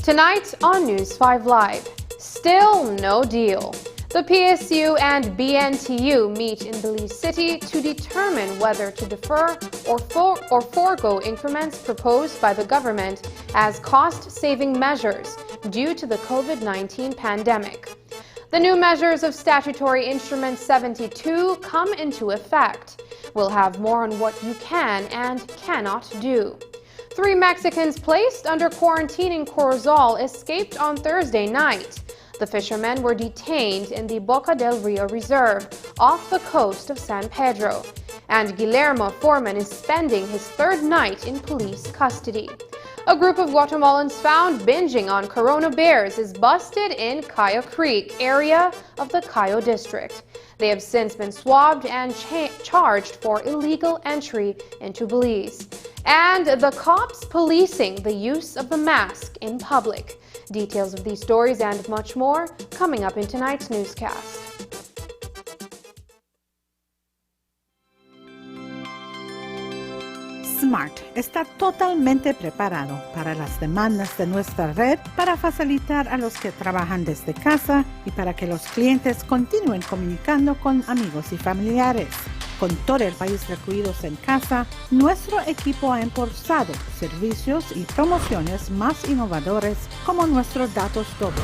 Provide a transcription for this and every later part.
Tonight on News 5 Live, still no deal. The PSU and BNTU meet in Belize City to determine whether to defer or forego increments proposed by the government as cost-saving measures due to the COVID-19 pandemic. The new measures of Statutory Instrument 72 come into effect. We'll have more on what you can and cannot do. 3 Mexicans placed under quarantine in Corozal escaped on Thursday night. The fishermen were detained in the Boca del Rio Reserve off the coast of San Pedro. And Guillermo Foreman is spending his 3rd night in police custody. A group of Guatemalans found binging on Corona bears is busted in Cayo Creek area of the Cayo district. They have since been swabbed and charged for illegal entry into Belize. And the cops policing the use of the mask in public. Details of these stories and much more coming up in tonight's newscast. Smart está totalmente preparado para las demandas de nuestra red para facilitar a los que trabajan desde casa y para que los clientes continúen comunicando con amigos y familiares. Con todo el país recluidos en casa, nuestro equipo ha impulsado servicios y promociones más innovadores como nuestros datos dobles,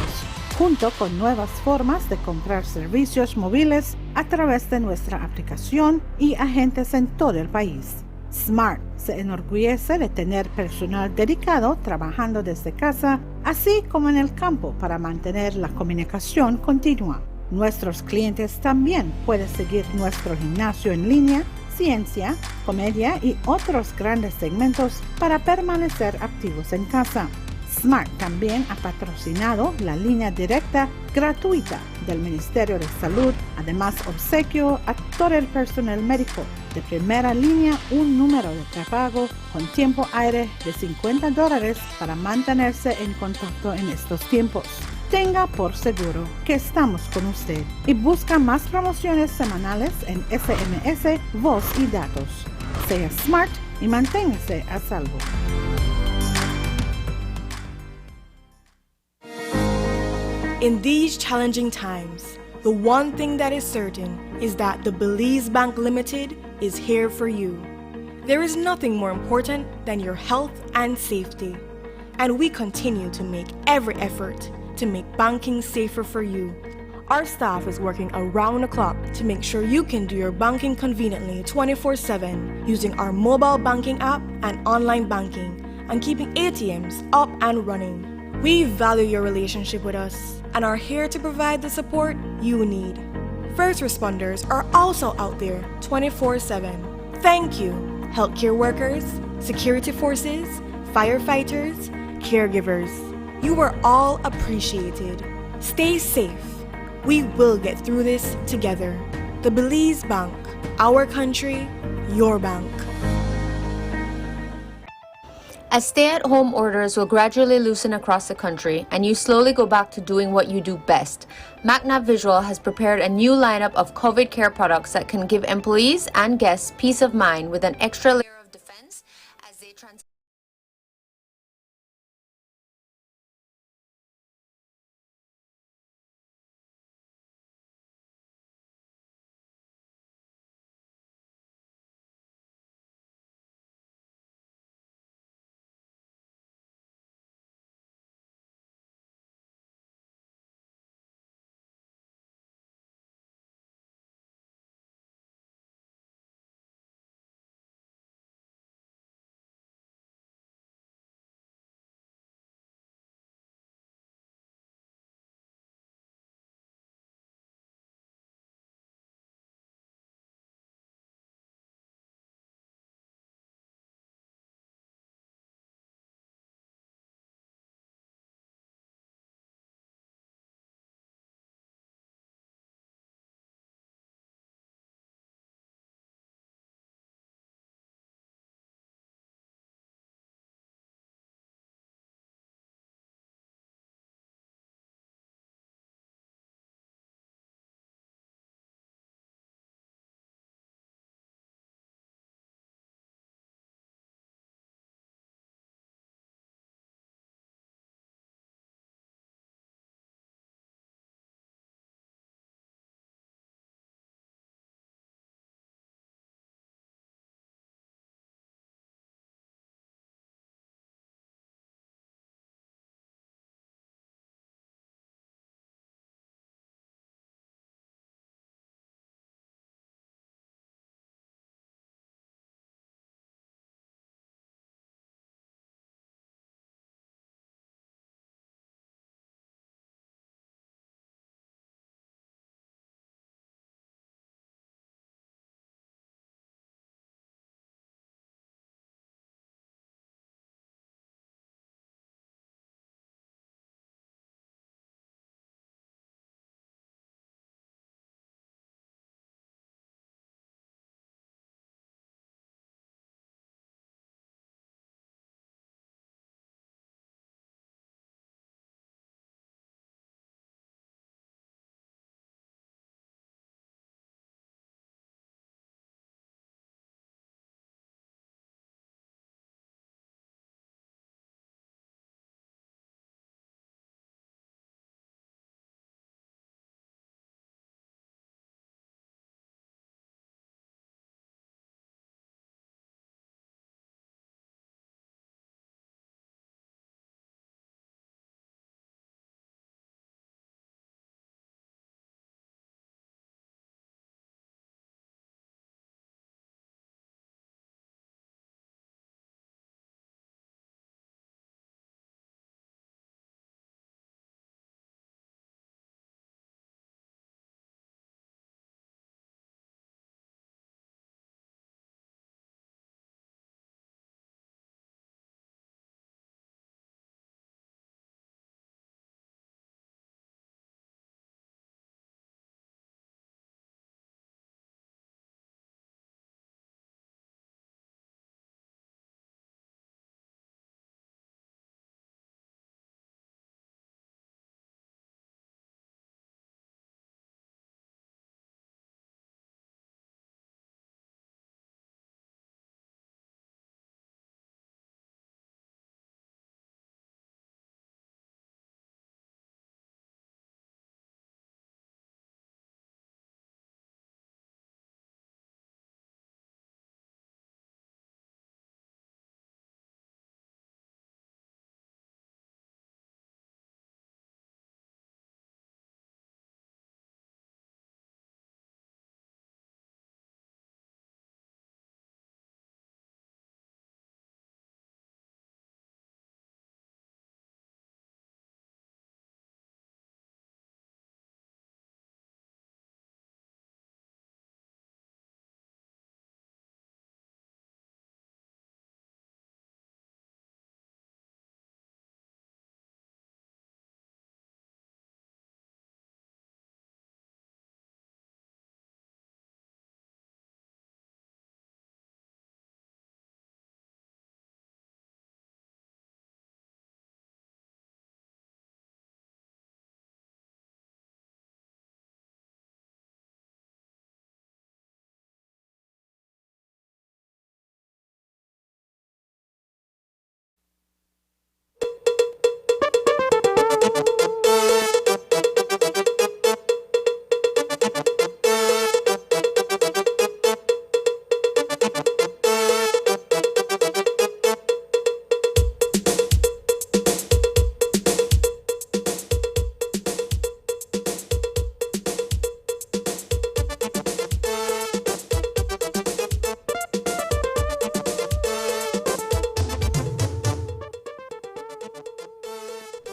junto con nuevas formas de comprar servicios móviles a través de nuestra aplicación y agentes en todo el país. Smart se enorgullece de tener personal dedicado trabajando desde casa, así como en el campo para mantener la comunicación continua. Nuestros clientes también pueden seguir nuestro gimnasio en línea, ciencia, comedia y otros grandes segmentos para permanecer activos en casa. Smart también ha patrocinado la línea directa gratuita del Ministerio de Salud. Además, obsequio a todo el personal médico de primera línea un número de prepago con tiempo aire de $50 para mantenerse en contacto en estos tiempos. Tenga por seguro que estamos con usted y busca más promociones semanales en SMS, voz y datos. Sea Smart y manténgase a salvo. In these challenging times, The one thing that is certain is that the Belize Bank Limited is here for you. There is nothing more important than your health and safety, and we continue to make every effort to make banking safer for you. Our staff is working around the clock to make sure you can do your banking conveniently 24/7 using our mobile banking app and online banking and keeping ATMs up and running. We value your relationship with us and are here to provide the support you need. First responders are also out there 24/7. Thank you, healthcare workers, security forces, firefighters, caregivers. You are all appreciated. Stay safe. We will get through this together. The Belize Bank, our country, your bank. As stay-at-home orders will gradually loosen across the country and you slowly go back to doing what you do best, MacNav Visual has prepared a new lineup of COVID care products that can give employees and guests peace of mind with an extra layer of defense as they transition.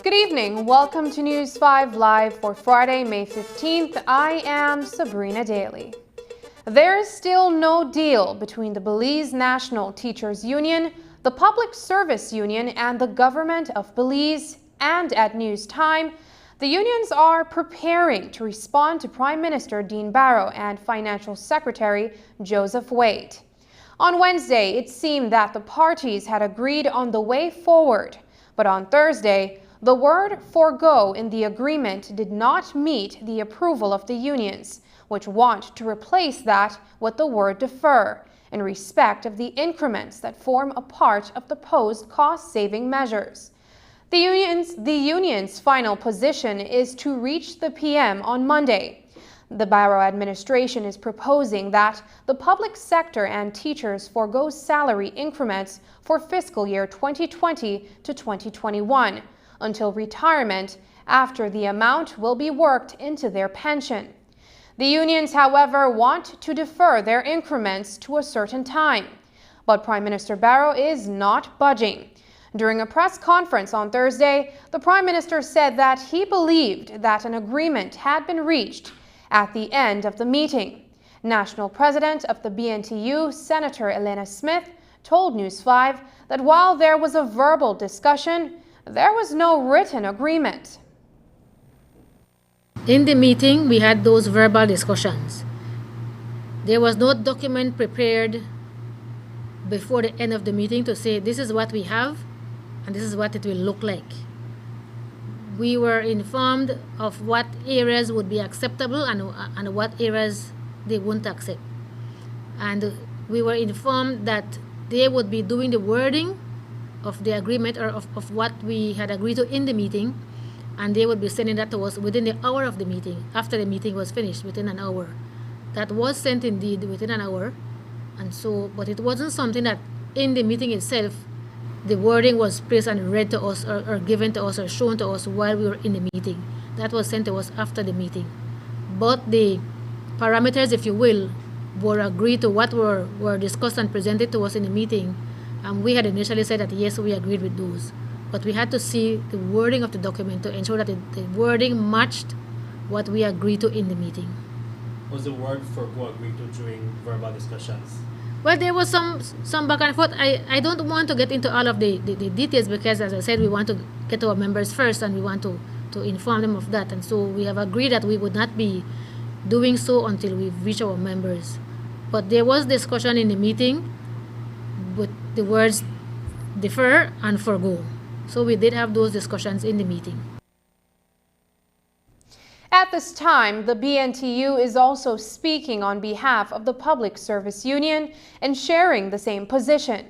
Good evening. Welcome to News 5 Live for Friday, May 15th. I am Sabrina Daly. There is still no deal between the Belize National Teachers Union, the Public Service Union, and the government of Belize. And at News Time, the unions are preparing to respond to Prime Minister Dean Barrow and Financial Secretary Joseph Wade. On Wednesday, it seemed that the parties had agreed on the way forward. But on Thursday, the word "forgo" in the agreement did not meet the approval of the unions, which want to replace that with the word "defer" in respect of the increments that form a part of the proposed cost-saving measures. The union's final position is to reach the PM on Monday. The Barrow administration is proposing that the public sector and teachers forgo salary increments for fiscal year 2020 to 2021 until retirement, after the amount will be worked into their pension. The unions, however, want to defer their increments to a certain time. But Prime Minister Barrow is not budging. During a press conference on Thursday, the Prime Minister said that he believed that an agreement had been reached at the end of the meeting. National President of the BNTU, Senator Elena Smith, told News 5 that while there was a verbal discussion, there was no written agreement. In the meeting, we had those verbal discussions. There was no document prepared before the end of the meeting to say this is what we have and this is what it will look like. We were informed of what areas would be acceptable and what areas they wouldn't accept. And we were informed that they would be doing the wording of the agreement or of what we had agreed to in the meeting, and they would be sending that to us within the hour of the meeting, after the meeting was finished, within an hour. That was sent indeed within an hour, and so, but it wasn't something that in the meeting itself the wording was placed and read to us or given to us or shown to us while we were in the meeting. That was sent to us after the meeting. But the parameters, if you will, were agreed to what were discussed and presented to us in the meeting, and we had initially said that yes, we agreed with those. But we had to see the wording of the document to ensure that the wording matched what we agreed to in the meeting. Was the word "forgo" agreed to during verbal discussions? Well, there was some back and forth. I don't want to get into all of the details because, as I said, we want to get to our members first and we want to inform them of that. And so we have agreed that we would not be doing so until we reach our members. But there was discussion in the meeting with the words "defer" and "forgo." So we did have those discussions in the meeting. At this time, the BNTU is also speaking on behalf of the Public Service Union and sharing the same position.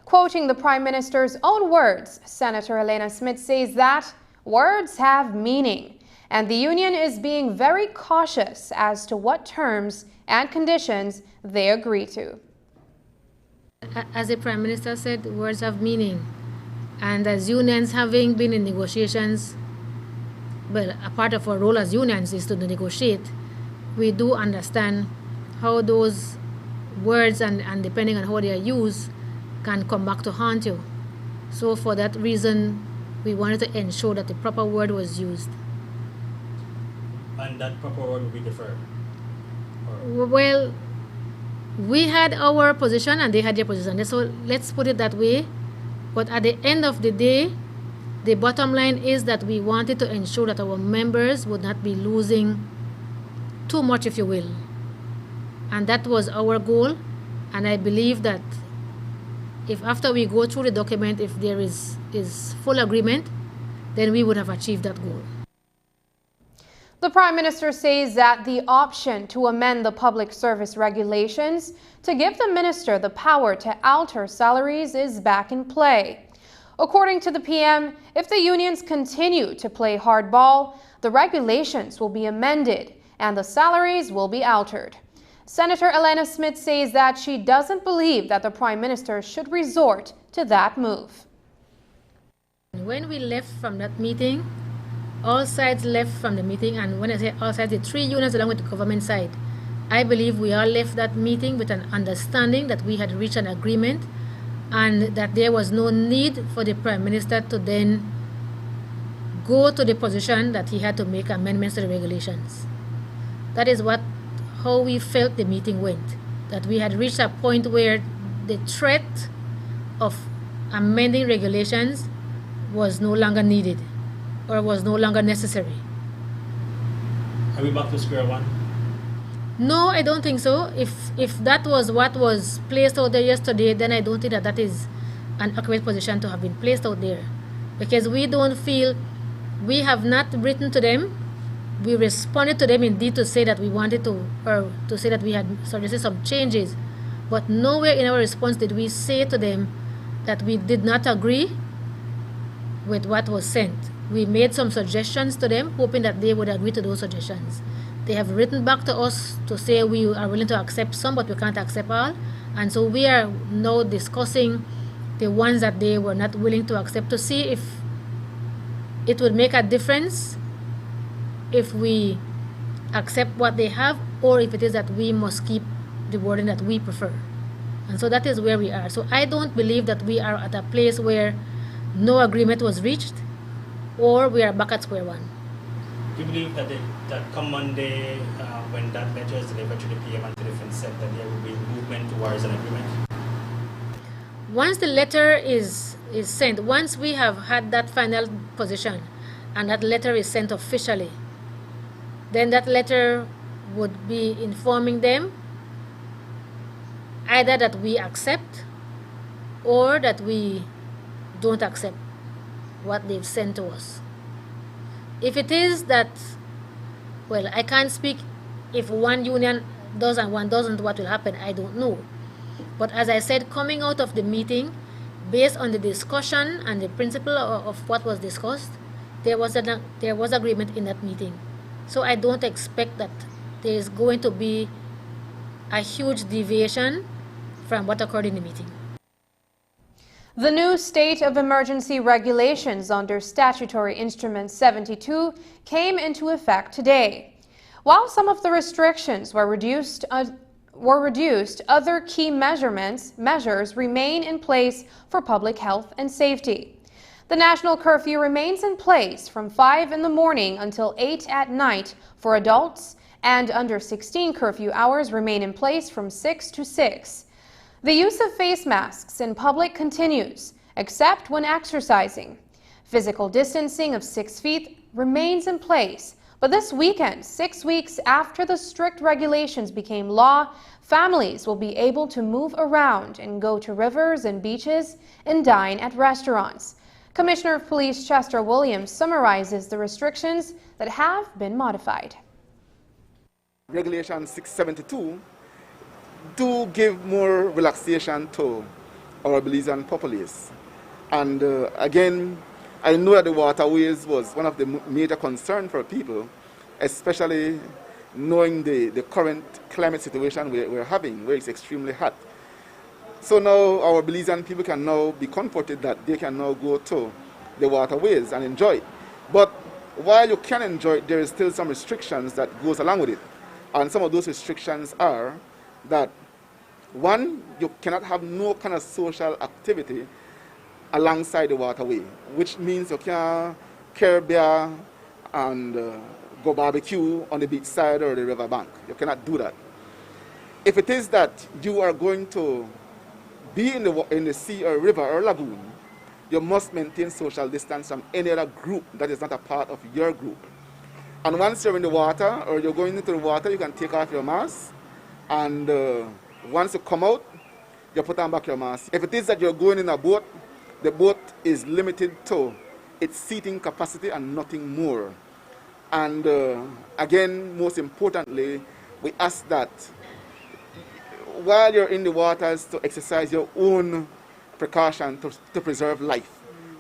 Quoting the Prime Minister's own words, Senator Elena Smith says that words have meaning, and the union is being very cautious as to what terms and conditions they agree to. As the Prime Minister said, words have meaning. And as unions having been in negotiations, well, a part of our role as unions is to negotiate. We do understand how those words and depending on how they are used can come back to haunt you. So for that reason, we wanted to ensure that the proper word was used. And that proper word would be "defer"? Well, we had our position and they had their position. So let's put it that way. But at the end of the day, the bottom line is that we wanted to ensure that our members would not be losing too much, if you will. And that was our goal. And I believe that if after we go through the document, if there is full agreement, then we would have achieved that goal. The Prime Minister says that the option to amend the public service regulations to give the minister the power to alter salaries is back in play. According to the PM, if the unions continue to play hardball, the regulations will be amended and the salaries will be altered. Senator Elena Smith says that she doesn't believe that the Prime Minister should resort to that move. When we left from that meeting, all sides left from the meeting, and when I say all sides, the three unions along with the government side, I believe we all left that meeting with an understanding that we had reached an agreement and that there was no need for the Prime Minister to then go to the position that he had to make amendments to the regulations. That is how we felt the meeting went, that we had reached a point where the threat of amending regulations was no longer needed or was no longer necessary. Are we back to square one? No, I don't think so. If that was what was placed out there yesterday, then I don't think that is an accurate position to have been placed out there, because we don't feel, we have not written to them. We responded to them indeed to say that we wanted to, or to say that we had suggested some changes, but nowhere in our response did we say to them that we did not agree with what was sent. We made some suggestions to them, hoping that they would agree to those suggestions. They have written back to us to say we are willing to accept some, but we can't accept all. And so we are now discussing the ones that they were not willing to accept, to see if it would make a difference if we accept what they have, or if it is that we must keep the wording that we prefer. And so that is where we are. So I don't believe that we are at a place where no agreement was reached, or we are back at square one. Do you believe that come Monday, when that letter is delivered to the PM and to the FinCEN, that there will be movement towards an agreement? Once the letter is sent, once we have had that final position and that letter is sent officially, then that letter would be informing them either that we accept or that we don't accept what they've sent to us. If it is that, well, I can't speak if one union does and one doesn't, what will happen, I don't know. But as I said, coming out of the meeting, based on the discussion and the principle of what was discussed, there was agreement in that meeting. So I don't expect that there is going to be a huge deviation from what occurred in the meeting. The new state of emergency regulations under Statutory Instrument 72 came into effect today. While some of the restrictions were reduced, other key measures remain in place for public health and safety. The national curfew remains in place from 5 in the morning until 8 at night for adults, and under 16 curfew hours remain in place from 6 to 6. The use of face masks in public continues, except when exercising. Physical distancing of 6 feet remains in place, but this weekend, 6 weeks after the strict regulations became law, families will be able to move around and go to rivers and beaches and dine at restaurants. Commissioner of Police Chester Williams summarizes the restrictions that have been modified. Regulation 672 do give more relaxation to our Belizean populace. And again, I know that the waterways was one of the major concerns for people, especially knowing the current climate situation we're having, where it's extremely hot. So now our Belizean people can now be comforted that they can now go to the waterways and enjoy it. But while you can enjoy it, there is still some restrictions that goes along with it. And some of those restrictions are that, one, you cannot have no kind of social activity alongside the waterway, which means you can't carry beer and go barbecue on the beach side or the river bank. You cannot do that. If it is that you are going to be in the sea or river or lagoon, you must maintain social distance from any other group that is not a part of your group. And once you're in the water or you're going into the water, you can take off your mask, and once you come out, you put on back your mask. If it is that you're going in a boat, the boat is limited to its seating capacity and nothing more. And again, most importantly, we ask that while you're in the waters to exercise your own precaution to preserve life.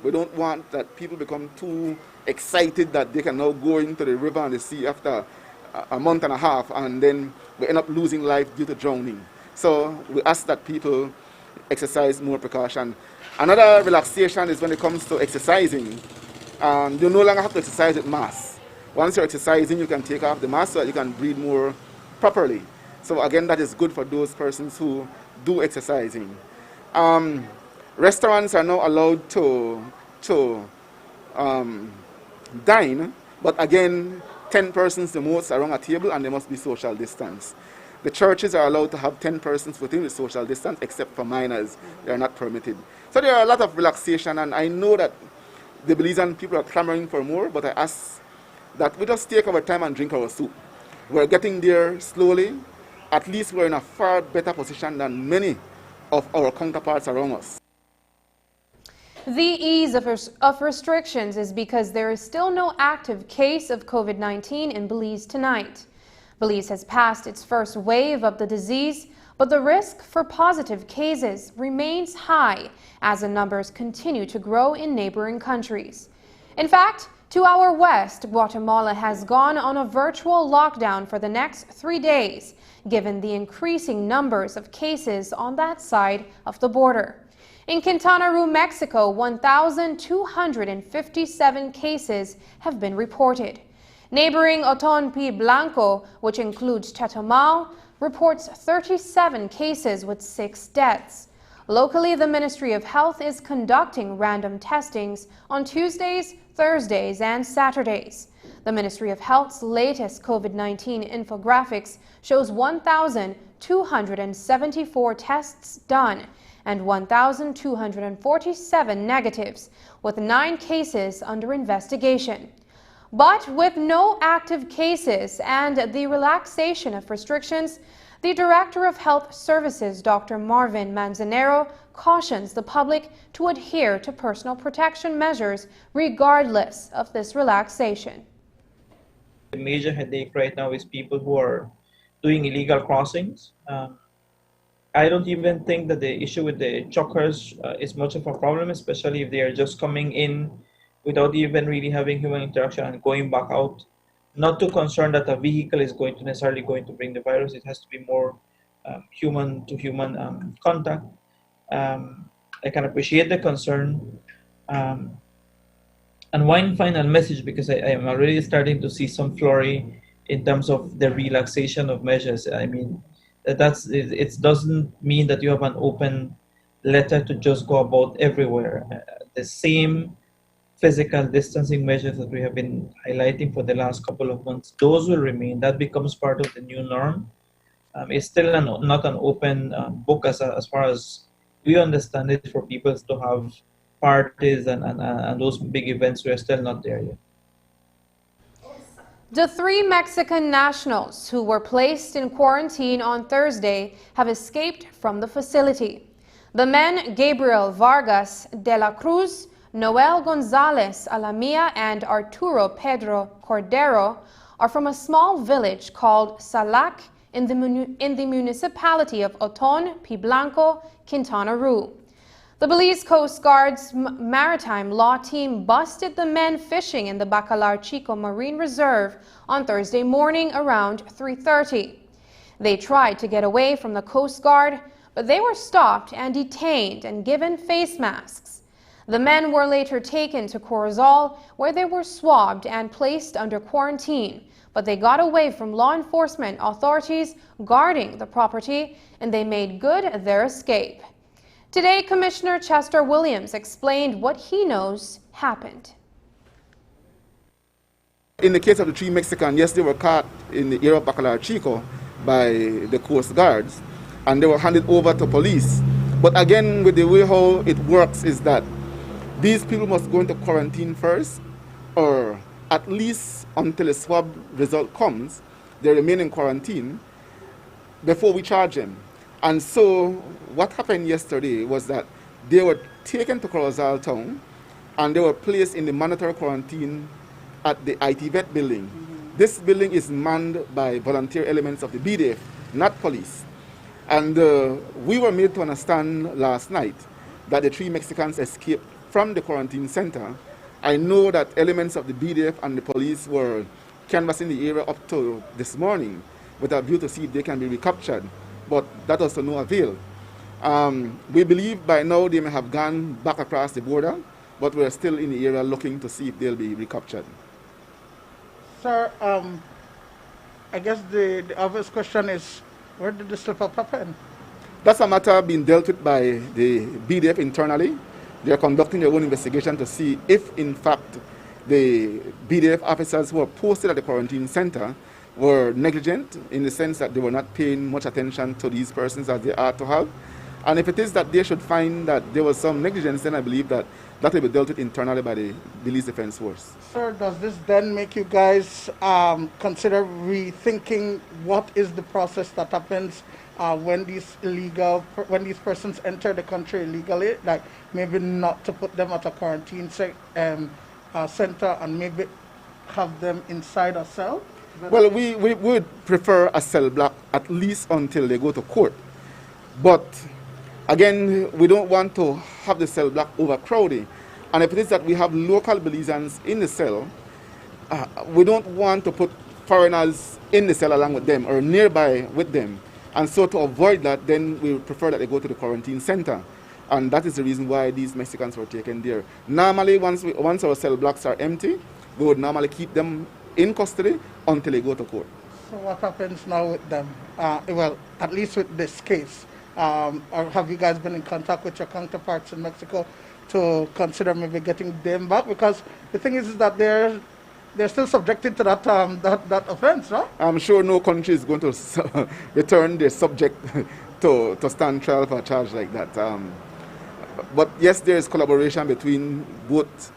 We don't want that people become too excited that they can now go into the river and the sea after a month and a half, and then we end up losing life due to drowning. So we ask that people exercise more precaution. Another relaxation is when it comes to exercising. You no longer have to exercise with masks. Once you're exercising, you can take off the mask so that you can breathe more properly. So again, that is good for those persons who do exercising. Restaurants are now allowed to dine, but again, 10 persons the most around a table, and there must be social distance. The churches are allowed to have 10 persons within the social distance, except for minors. They are not permitted. So there are a lot of relaxation, and I know that the Belizean people are clamoring for more, but I ask that we just take our time and drink our soup. We're getting there slowly. At least we're in a far better position than many of our counterparts around us. The ease of restrictions is because there is still no active case of COVID-19 in Belize tonight. Belize has passed its first wave of the disease, but the risk for positive cases remains high as the numbers continue to grow in neighboring countries. In fact, to our west, Guatemala has gone on a virtual lockdown for the next 3 days, given the increasing numbers of cases on that side of the border. In Quintana Roo, Mexico, 1,257 cases have been reported. Neighboring Oton P. Blanco, which includes Chetumal, reports 37 cases with 6 deaths. Locally, the Ministry of Health is conducting random testings on Tuesdays, Thursdays, and Saturdays. The Ministry of Health's latest COVID-19 infographics shows 1,274 tests done and 1,247 negatives, with 9 cases under investigation. But with no active cases and the relaxation of restrictions, the Director of Health Services, Dr. Marvin Manzanero, cautions the public to adhere to personal protection measures regardless of this relaxation. The major headache right now is people who are doing illegal crossings. I don't even think that the issue with the truckers is much of a problem, especially if they are just coming in without even really having human interaction and going back out. Not too concerned that a vehicle is necessarily going to bring the virus. It has to be more human-to-human contact. I can appreciate the concern. And one final message, because I am already starting to see some flurry in terms of the relaxation of measures. I mean, it doesn't mean that you have an open letter to just go about everywhere. The same physical distancing measures that we have been highlighting for the last couple of months, those will remain. That becomes part of the new norm. It's still not an open book as far as we understand it for people to have parties and those big events. We are still not there yet. The 3 Mexican nationals who were placed in quarantine on Thursday have escaped from the facility. The men Gabriel Vargas de la Cruz, Noel Gonzalez Alamia, and Arturo Pedro Cordero are from a small village called Salac in the municipality of Oton P. Blanco, Quintana Roo. The Belize Coast Guard's maritime law team busted the men fishing in the Bacalar Chico Marine Reserve on Thursday morning around 3:30. They tried to get away from the Coast Guard, but they were stopped and detained and given face masks. The men were later taken to Corozal, where they were swabbed and placed under quarantine, but they got away from law enforcement authorities guarding the property, and they made good their escape. Today, Commissioner Chester Williams explained what he knows happened. In the case of the 3 Mexicans, yes, they were caught in the area of Bacalar Chico by the Coast Guards, and they were handed over to police. But again, with the way how it works is that these people must go into quarantine first, or at least until a swab result comes, they remain in quarantine before we charge them. And so what happened yesterday was that they were taken to Corozal town and they were placed in the mandatory quarantine at the IT vet building. This building is manned by volunteer elements of the BDF, not police. And we were made to understand last night that the 3 Mexicans escaped from the quarantine center. I know that elements of the BDF and the police were canvassing the area up to this morning with a view to see if they can be recaptured, but that was to no avail. We believe by now they may have gone back across the border, but we're still in the area looking to see if they'll be recaptured. Sir, I guess the obvious question is, where did the slip-up happen? That's a matter being dealt with by the BDF internally. They're conducting their own investigation to see if, in fact, the BDF officers who were posted at the quarantine center were negligent in the sense that they were not paying much attention to these persons as they ought to have. And if it is that they should find that there was some negligence, then I believe that that will be dealt with internally by the Belize Defense Force. Sir, does this then make you guys consider rethinking what is the process that happens when these persons enter the country illegally? Like maybe not to put them at a quarantine center and maybe have them inside a cell? Well, we would prefer a cell block at least until they go to court. But again, we don't want to have the cell block overcrowded. And if it is that we have local Belizeans in the cell, we don't want to put foreigners in the cell along with them or nearby with them. And so to avoid that, then we would prefer that they go to the quarantine center. And that is the reason why these Mexicans were taken there. Normally, once our cell blocks are empty, we would normally keep them in custody until they go to court. So what happens now with them? Well, at least with this case. Or have you guys been in contact with your counterparts in Mexico to consider maybe getting them back? Because the thing is that they're still subjected to that offense, right? I'm sure no country is going to return their subject to stand trial for a charge like that. But yes, there is collaboration between both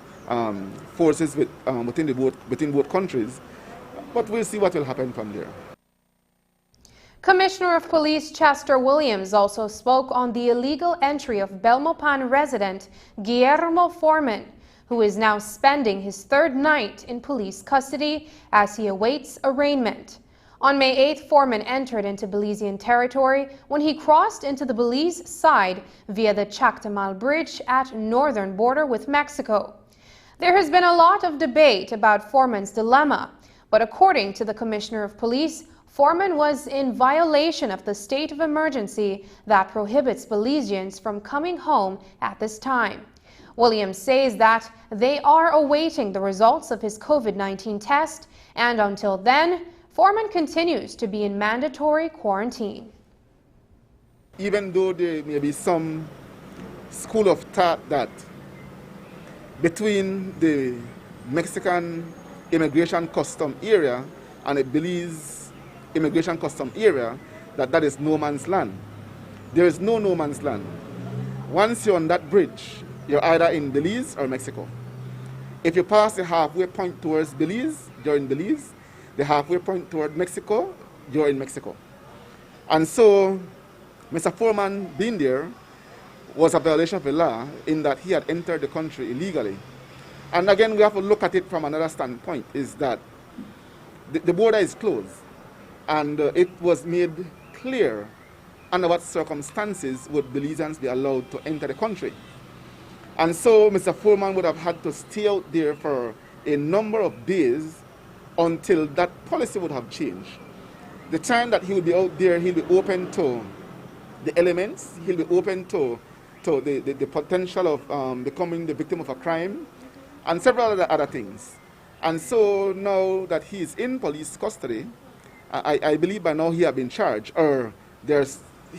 forces between both countries. But we'll see what will happen from there. Commissioner of Police Chester Williams also spoke on the illegal entry of Belmopan resident Guillermo Foreman, who is now spending his third night in police custody as he awaits arraignment. On May 8th, Foreman entered into Belizean territory when he crossed into the Belize side via the Chactamal Bridge at northern border with Mexico. There has been a lot of debate about Foreman's dilemma, but according to the Commissioner of Police, Foreman was in violation of the state of emergency that prohibits Belizeans from coming home at this time. Williams says that they are awaiting the results of his COVID-19 test, and until then, Foreman continues to be in mandatory quarantine. Even though there may be some school of thought that between the Mexican immigration custom area and the Belize immigration custom area, that is no man's land. There is no man's land. Once you're on that bridge, you're either in Belize or Mexico. If you pass the halfway point towards Belize, you're in Belize. The halfway point toward Mexico, you're in Mexico. And so, Mr. Foreman being there was a violation of the law in that he had entered the country illegally. And again, we have to look at it from another standpoint, is that the border is closed. And it was made clear under what circumstances would Belizeans be allowed to enter the country. And so Mr. Foreman would have had to stay out there for a number of days until that policy would have changed. The time that he would be out there, he'll be open to the elements, he'll be open to the potential of becoming the victim of a crime, and several other things. And so now that he is in police custody, I believe by now he has been charged, or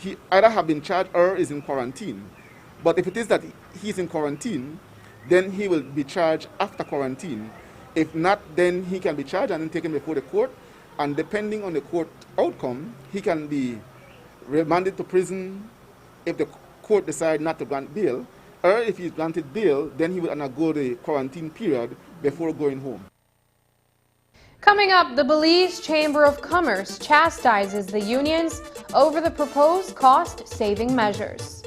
he either have been charged or is in quarantine. But if it is that he's in quarantine, then he will be charged after quarantine. If not, then he can be charged and then taken before the court. And depending on the court outcome, he can be remanded to prison if the court decides not to grant bail. Or if he's granted bail, then he will undergo the quarantine period before going home. Coming up, the Belize Chamber of Commerce chastises the unions over the proposed cost-saving measures.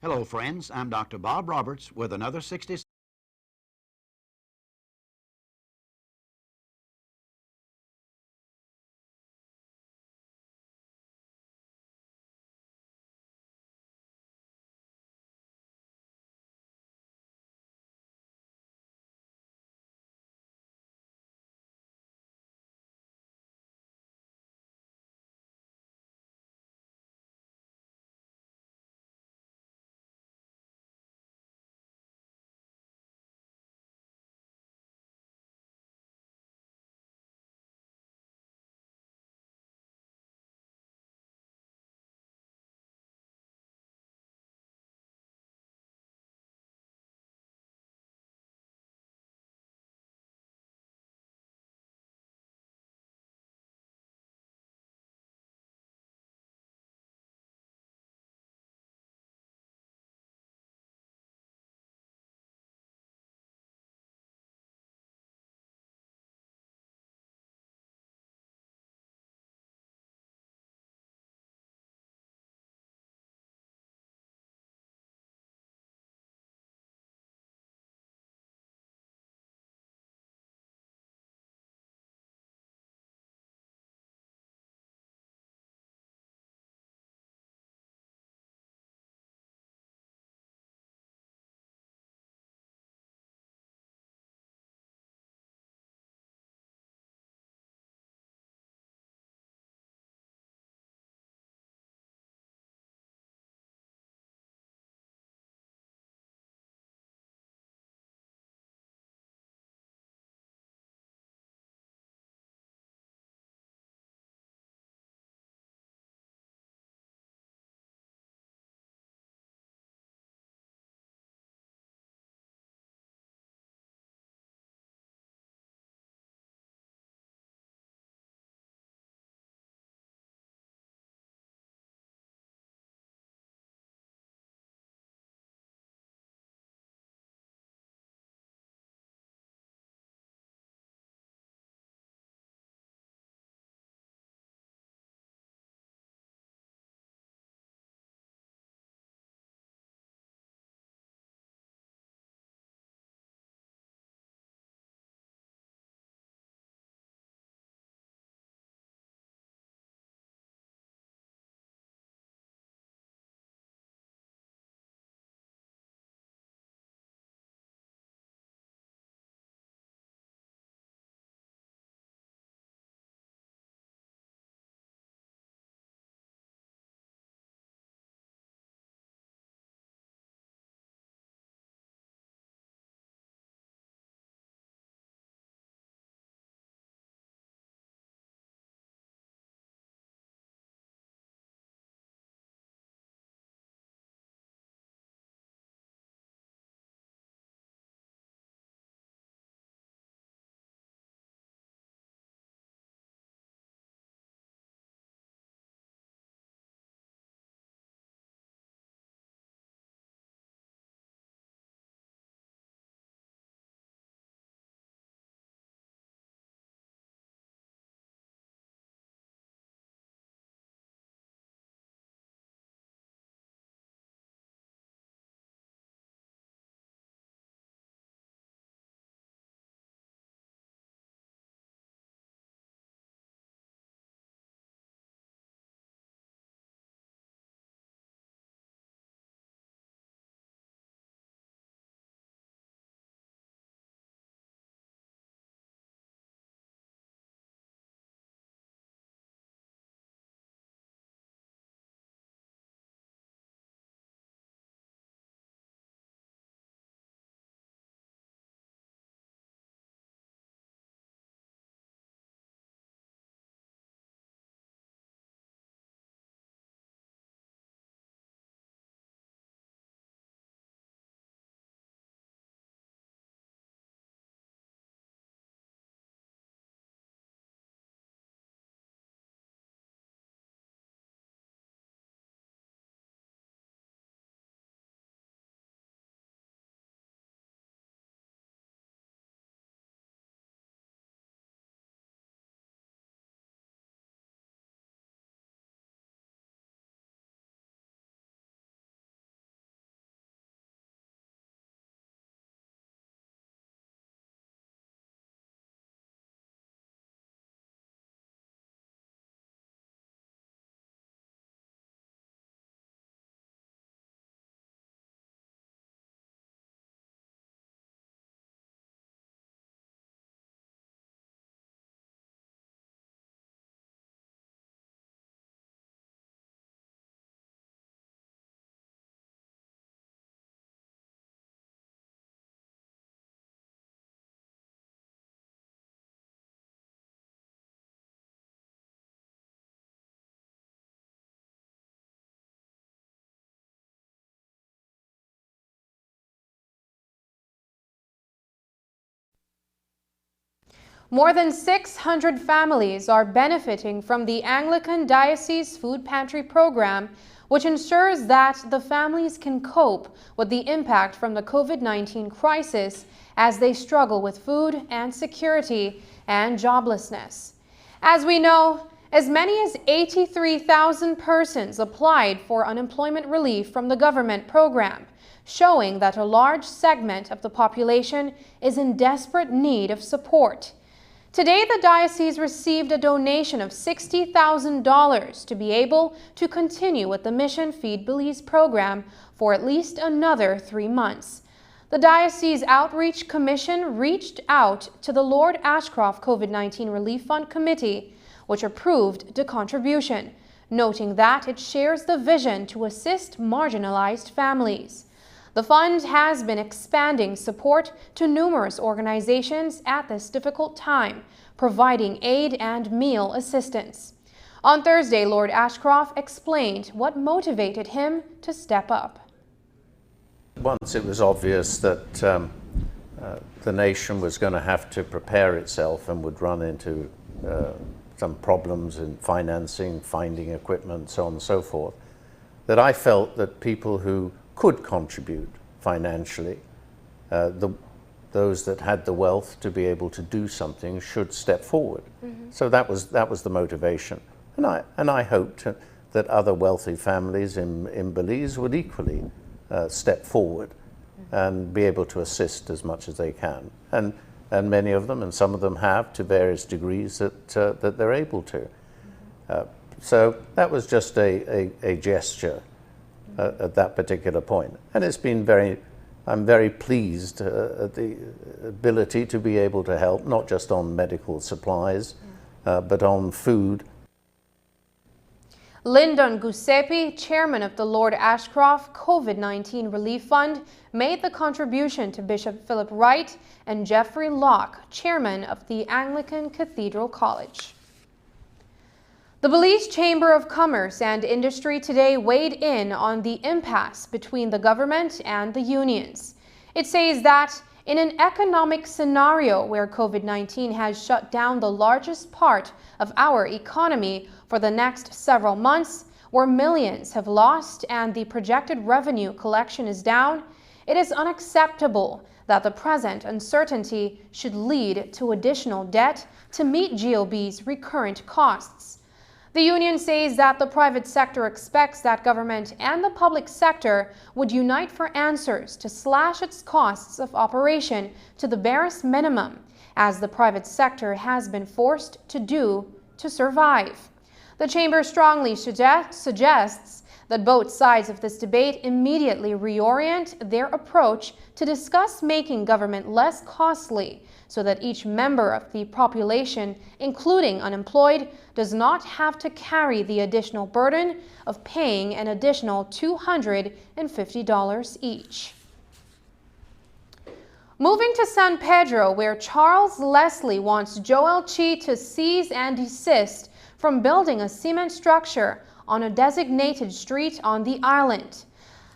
Hello, friends. I'm Dr. Bob Roberts with another 60 More than 600 families are benefiting from the Anglican Diocese Food Pantry program, which ensures that the families can cope with the impact from the COVID-19 crisis as they struggle with food and security and joblessness. As we know, as many as 83,000 persons applied for unemployment relief from the government program, showing that a large segment of the population is in desperate need of support. Today, the diocese received a donation of $60,000 to be able to continue with the Mission Feed Belize program for at least another 3 months. The Diocese Outreach Commission reached out to the Lord Ashcroft COVID-19 Relief Fund Committee, which approved the contribution, noting that it shares the vision to assist marginalized families. The fund has been expanding support to numerous organizations at this difficult time, providing aid and meal assistance. On Thursday, Lord Ashcroft explained what motivated him to step up. Once it was obvious that the nation was going to have to prepare itself and would run into some problems in financing, finding equipment, so on and so forth, that I felt that people who could contribute financially, those that had the wealth to be able to do something, should step forward. So that was the motivation, and I hoped that other wealthy families in Belize would equally step forward and be able to assist as much as they can, and many of them, and some of them have, to various degrees that they're able to. So that was just a gesture at that particular point. And it's been I'm very pleased at the ability to be able to help, not just on medical supplies, but on food. Lyndon Giuseppe, chairman of the Lord Ashcroft COVID-19 Relief Fund, made the contribution to Bishop Philip Wright and Jeffrey Locke, chairman of the Anglican Cathedral College. The Belize Chamber of Commerce and Industry today weighed in on the impasse between the government and the unions. It says that in an economic scenario where COVID-19 has shut down the largest part of our economy for the next several months, where millions have lost and the projected revenue collection is down, it is unacceptable that the present uncertainty should lead to additional debt to meet GOB's recurrent costs. The union says that the private sector expects that government and the public sector would unite for answers to slash its costs of operation to the barest minimum, as the private sector has been forced to do to survive. The chamber strongly suggests that both sides of this debate immediately reorient their approach to discuss making government less costly, so that each member of the population, including unemployed, does not have to carry the additional burden of paying an additional $250 each. Moving to San Pedro, where Charles Leslie wants Joel Chi to cease and desist from building a cement structure on a designated street on the island.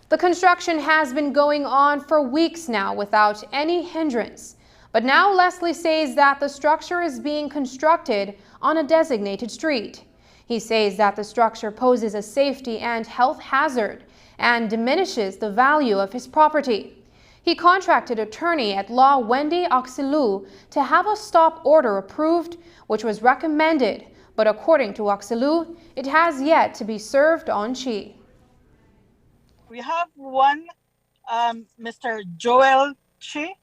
The construction has been going on for weeks now without any hindrance. But now Leslie says that the structure is being constructed on a designated street. He says that the structure poses a safety and health hazard and diminishes the value of his property. He contracted attorney at law Wendy Oxilou to have a stop order approved, which was recommended, but according to Oxilou, it has yet to be served on Chi. We have one, Mr. Joel Chi,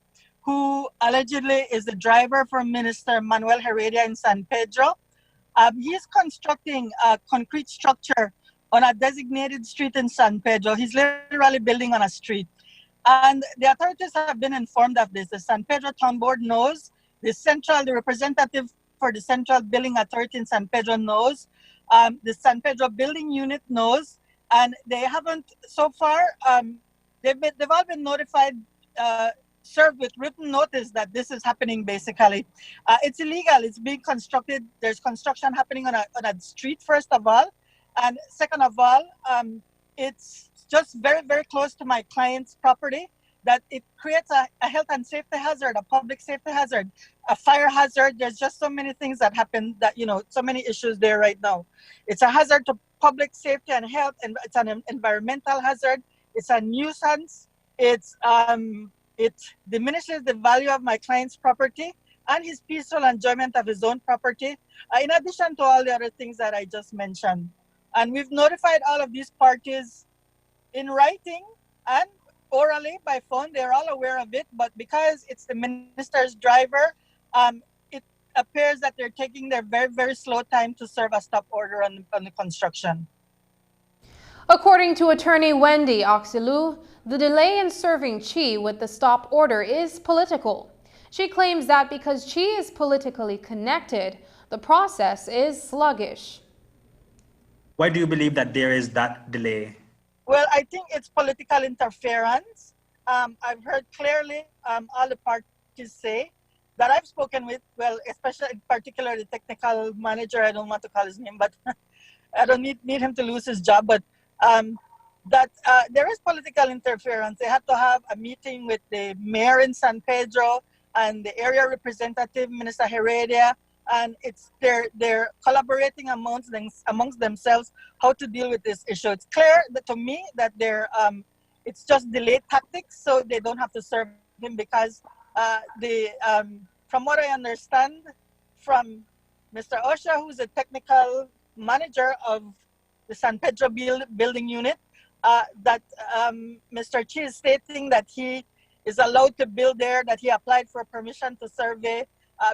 who allegedly is the driver for Minister Manuel Heredia in San Pedro. He's constructing a concrete structure on a designated street in San Pedro. He's literally building on a street. And the authorities have been informed of this. The San Pedro Town Board knows. The representative for the Central Building Authority in San Pedro knows. The San Pedro Building Unit knows. And they haven't, so far, they've all been notified, served with written notice that this is happening, basically. It's illegal. It's being constructed. There's construction happening on a street, first of all. And second of all, it's just very, very close to my client's property. that it creates a health and safety hazard, a public safety hazard, a fire hazard. There's just so many things that happen that, so many issues there right now. It's a hazard to public safety and health, and it's an environmental hazard. It's a nuisance. It diminishes the value of my client's property and his peaceful enjoyment of his own property, in addition to all the other things that I just mentioned. And we've notified all of these parties in writing and orally by phone. They're all aware of it, but because it's the minister's driver, it appears that they're taking their very, very slow time to serve a stop order on the construction. According to attorney Wendy Oxilu, the delay in serving Chi with the stop order is political. She claims that because Chi is politically connected, the process is sluggish. Why do you believe that there is that delay? Well, I think it's political interference. I've heard clearly all the parties say that I've spoken with, well, especially in particular the technical manager, I don't want to call his name, but I don't need him to lose his job, but that there is political interference. They had to have a meeting with the mayor in San Pedro and the area representative, Minister Heredia, and they're collaborating amongst themselves how to deal with this issue. It's clear to me that it's just delayed tactics, so they don't have to serve him because from what I understand from Mr. Osha, who's a technical manager of the San Pedro building unit, that Mr. Chi is stating that he is allowed to build there, that he applied for permission to survey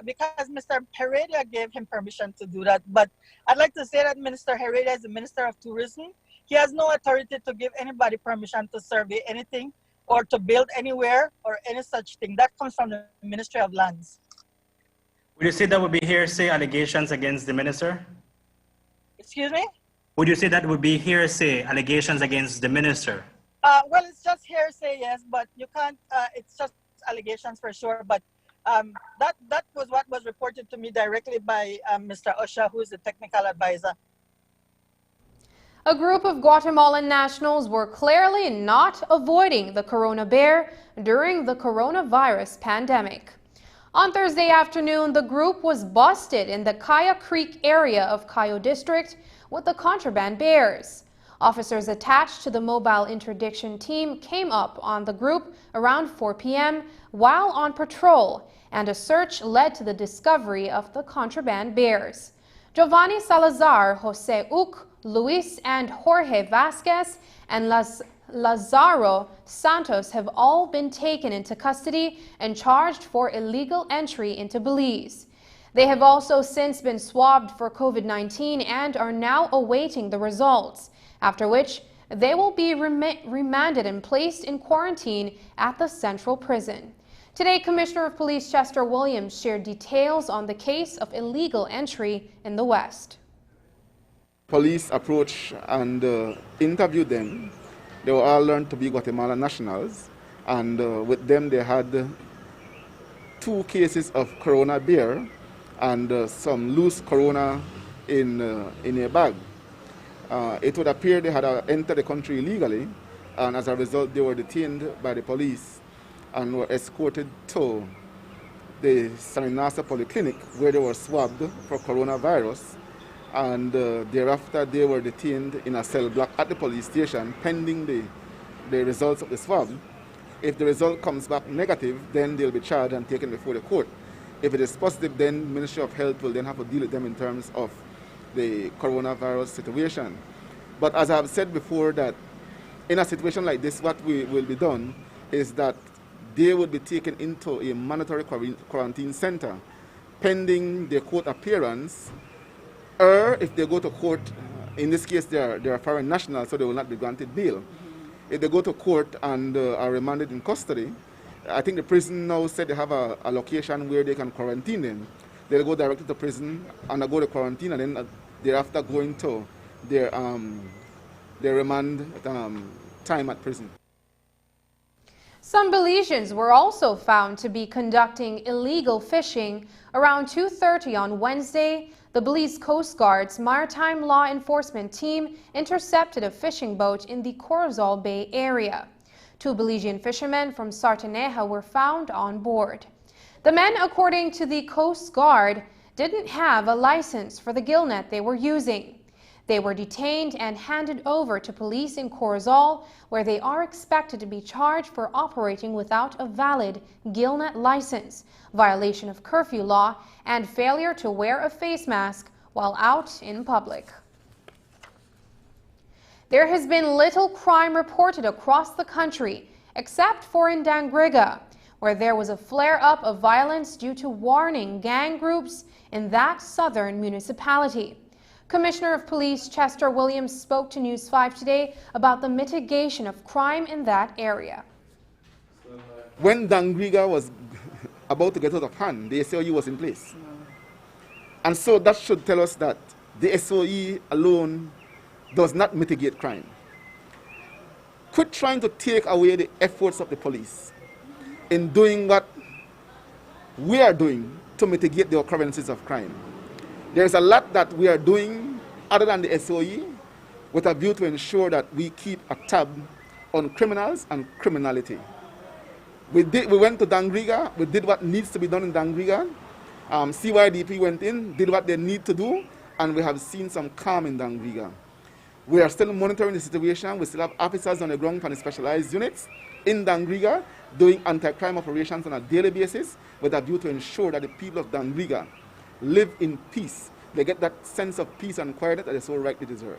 because Mr. Heredia gave him permission to do that. But I'd like to say that Minister Heredia is the Minister of Tourism. He has no authority to give anybody permission to survey anything or to build anywhere or any such thing. That comes from the Ministry of Lands. Would you say that would be hearsay allegations against the minister? Excuse me? Would you say that would be hearsay allegations against the minister? Well, it's just hearsay, yes, but you can't, it's just allegations for sure. But that was what was reported to me directly by Mr. Osha, who is the technical advisor. A group of Guatemalan nationals were clearly not avoiding the Corona Bear during the coronavirus pandemic. On Thursday afternoon, the group was busted in the Kaya Creek area of Cayo District with the contraband bears. Officers attached to the mobile interdiction team came up on the group around 4 p.m. while on patrol, and a search led to the discovery of the contraband bears. Giovanni Salazar, Jose Uc, Luis and Jorge Vasquez, and Lazaro Santos have all been taken into custody and charged for illegal entry into Belize. They have also since been swabbed for COVID-19 and are now awaiting the results, after which they will be remanded and placed in quarantine at the Central Prison. Today, Commissioner of Police Chester Williams shared details on the case of illegal entry in the West. Police approached and interviewed them. They were all learned to be Guatemalan nationals, and with them they had 2 cases of Corona beer and some loose Corona in a bag. It would appear they had entered the country illegally, and as a result they were detained by the police and were escorted to the San Ignacio Polyclinic, where they were swabbed for coronavirus, and thereafter they were detained in a cell block at the police station pending the results of the swab. If the result comes back negative, then they'll be charged and taken before the court. If it is positive, then Ministry of Health will then have to deal with them in terms of the coronavirus situation. But as I've said before, that in a situation like this, what will be done is that they would be taken into a mandatory quarantine center pending their court appearance, or if they go to court, in this case they are foreign nationals, so they will not be granted bail. If they go to court and are remanded in custody, I think the prison now said they have a location where they can quarantine them. They'll go directly to prison, undergo the quarantine, and then thereafter go into their remand time at prison. Some Belizeans were also found to be conducting illegal fishing. Around 2:30 on Wednesday, the Belize Coast Guard's Maritime Law Enforcement Team intercepted a fishing boat in the Corozal Bay area. 2 Belizean fishermen from Sartaneja were found on board. The men, according to the Coast Guard, didn't have a license for the gillnet they were using. They were detained and handed over to police in Corozal, where they are expected to be charged for operating without a valid gillnet license, violation of curfew law, and failure to wear a face mask while out in public. There has been little crime reported across the country, except for in Dangriga, where there was a flare-up of violence due to warring gang groups in that southern municipality. Commissioner of Police Chester Williams spoke to News 5 today about the mitigation of crime in that area. When Dangriga was about to get out of hand, the SOE was in place. And so that should tell us that the SOE alone does not mitigate crime. Quit trying to take away the efforts of the police in doing what we are doing to mitigate the occurrences of crime. There's a lot that we are doing other than the SOE with a view to ensure that we keep a tab on criminals and criminality. We went to Dangriga, we did what needs to be done in Dangriga. CYDP went in, did what they need to do, and we have seen some calm in Dangriga. We are still monitoring the situation. We still have officers on the ground from the specialized units in Dangriga doing anti-crime operations on a daily basis with a view to ensure that the people of Dangriga live in peace. They get that sense of peace and quietness that they so rightly deserve.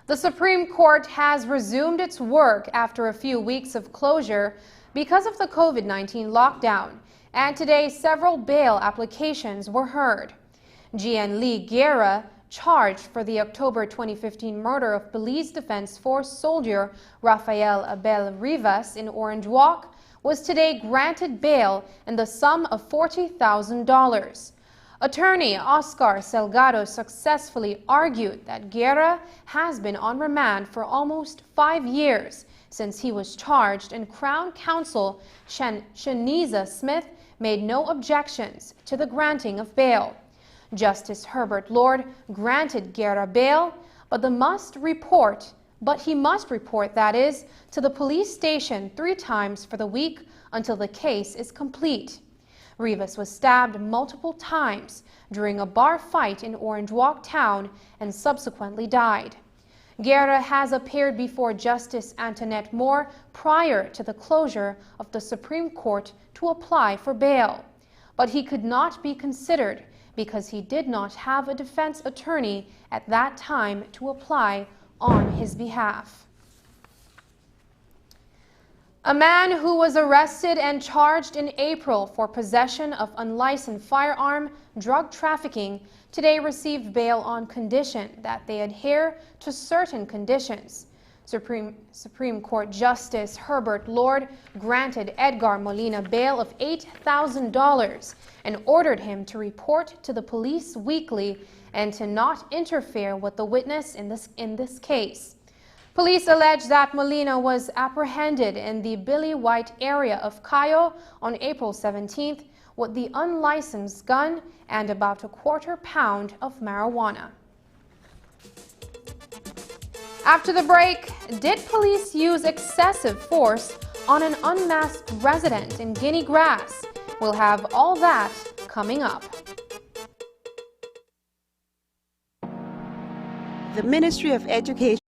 The Supreme Court has resumed its work after a few weeks of closure because of the COVID-19 lockdown, and today several bail applications were heard. Gian Lee Guerra, charged for the October 2015 murder of Belize Defense Force soldier Rafael Abel Rivas in Orange Walk, was today granted bail in the sum of $40,000. Attorney Oscar Salgado successfully argued that Guerra has been on remand for almost 5 years since he was charged, and Crown Counsel Shaniza Smith made no objections to the granting of bail. Justice Herbert Lord granted Guerra bail, but he must report, that is, to the police station 3 times for the week until the case is complete. Rivas was stabbed multiple times during a bar fight in Orange Walk town and subsequently died. Guerra has appeared before Justice Antoinette Moore prior to the closure of the Supreme Court to apply for bail, but he could not be considered because he did not have a defense attorney at that time to apply on his behalf. A man who was arrested and charged in April for possession of unlicensed firearm, drug trafficking, today received bail on condition that they adhere to certain conditions. Supreme Court Justice Herbert Lord granted Edgar Molina bail of $8,000 and ordered him to report to the police weekly and to not interfere with the witness in this case. Police allege that Molina was apprehended in the Billy White area of Cayo on April 17th with the unlicensed gun and about a quarter pound of marijuana. After the break, did police use excessive force on an unmasked resident in Guinea Grass? We'll have all that coming up. The Ministry of Education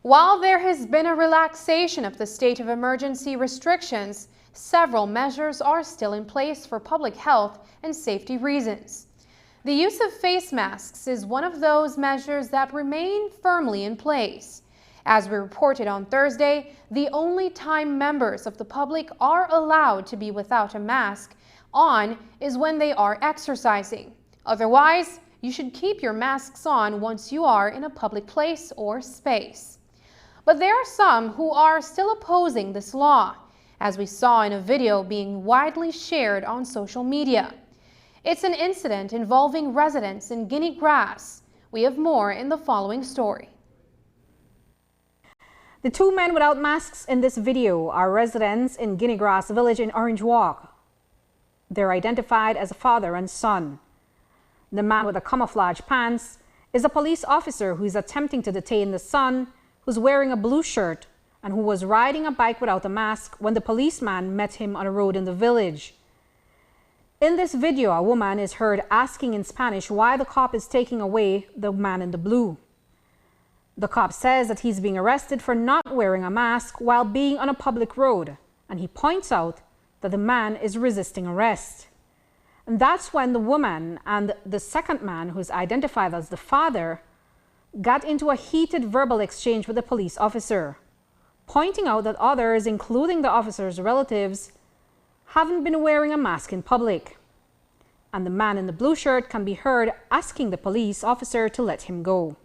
While there has been a relaxation of the state of emergency restrictions, several measures are still in place for public health and safety reasons. The use of face masks is one of those measures that remain firmly in place. As we reported on Thursday, the only time members of the public are allowed to be without a mask on is when they are exercising. Otherwise, you should keep your masks on once you are in a public place or space. But there are some who are still opposing this law, as we saw in a video being widely shared on social media. It's an incident involving residents in Guinea Grass. We have more in the following story. The two men without masks in this video are residents in Guinea Grass village in Orange Walk. They're identified as a father and son. The man with the camouflage pants is a police officer who is attempting to detain the son, who's wearing a blue shirt and who was riding a bike without a mask when the policeman met him on a road in the village. In this video, a woman is heard asking in Spanish why the cop is taking away the man in the blue. The cop says that he's being arrested for not wearing a mask while being on a public road, and he points out that the man is resisting arrest. And that's when the woman and the second man, who's identified as the father, got into a heated verbal exchange with the police officer, pointing out that others, including the officer's relatives, haven't been wearing a mask in public. And the man in the blue shirt can be heard asking the police officer to let him go.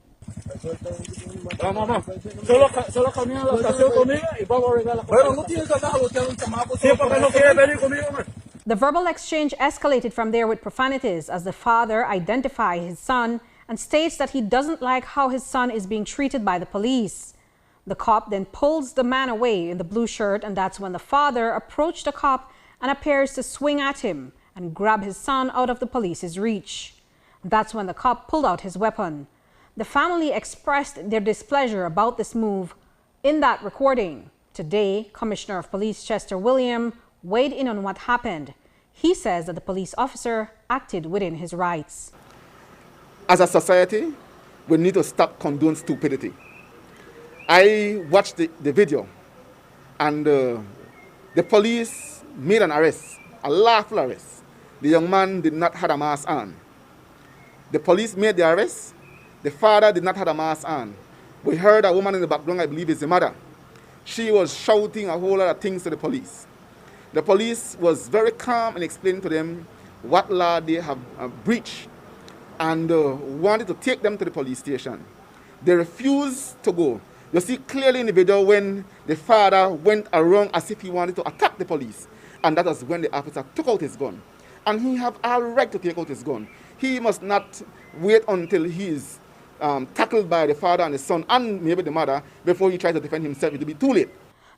The verbal exchange escalated from there with profanities as the father identified his son and states that he doesn't like how his son is being treated by the police. The cop then pulls the man away in the blue shirt, and that's when the father approached the cop and appears to swing at him and grab his son out of the police's reach. That's when the cop pulled out his weapon. The family expressed their displeasure about this move in that recording. Today, Commissioner of Police Chester William weighed in on what happened. He says that the police officer acted within his rights. As a society, we need to stop condoning stupidity. I watched the video, and the police made an arrest, a lawful arrest. The young man did not have a mask on. The police made the arrest. The father did not have a mask on. We heard a woman in the background, I believe is the mother. She was shouting a whole lot of things to the police. The police was very calm and explaining to them what law they have breached, and wanted to take them to the police station. They refused to go. You see clearly in the video when the father went around as if he wanted to attack the police, and that was when the officer took out his gun. And he have all right to take out his gun. He must not wait until he is tackled by the father and the son and maybe the mother before he tries to defend himself. It will be too late.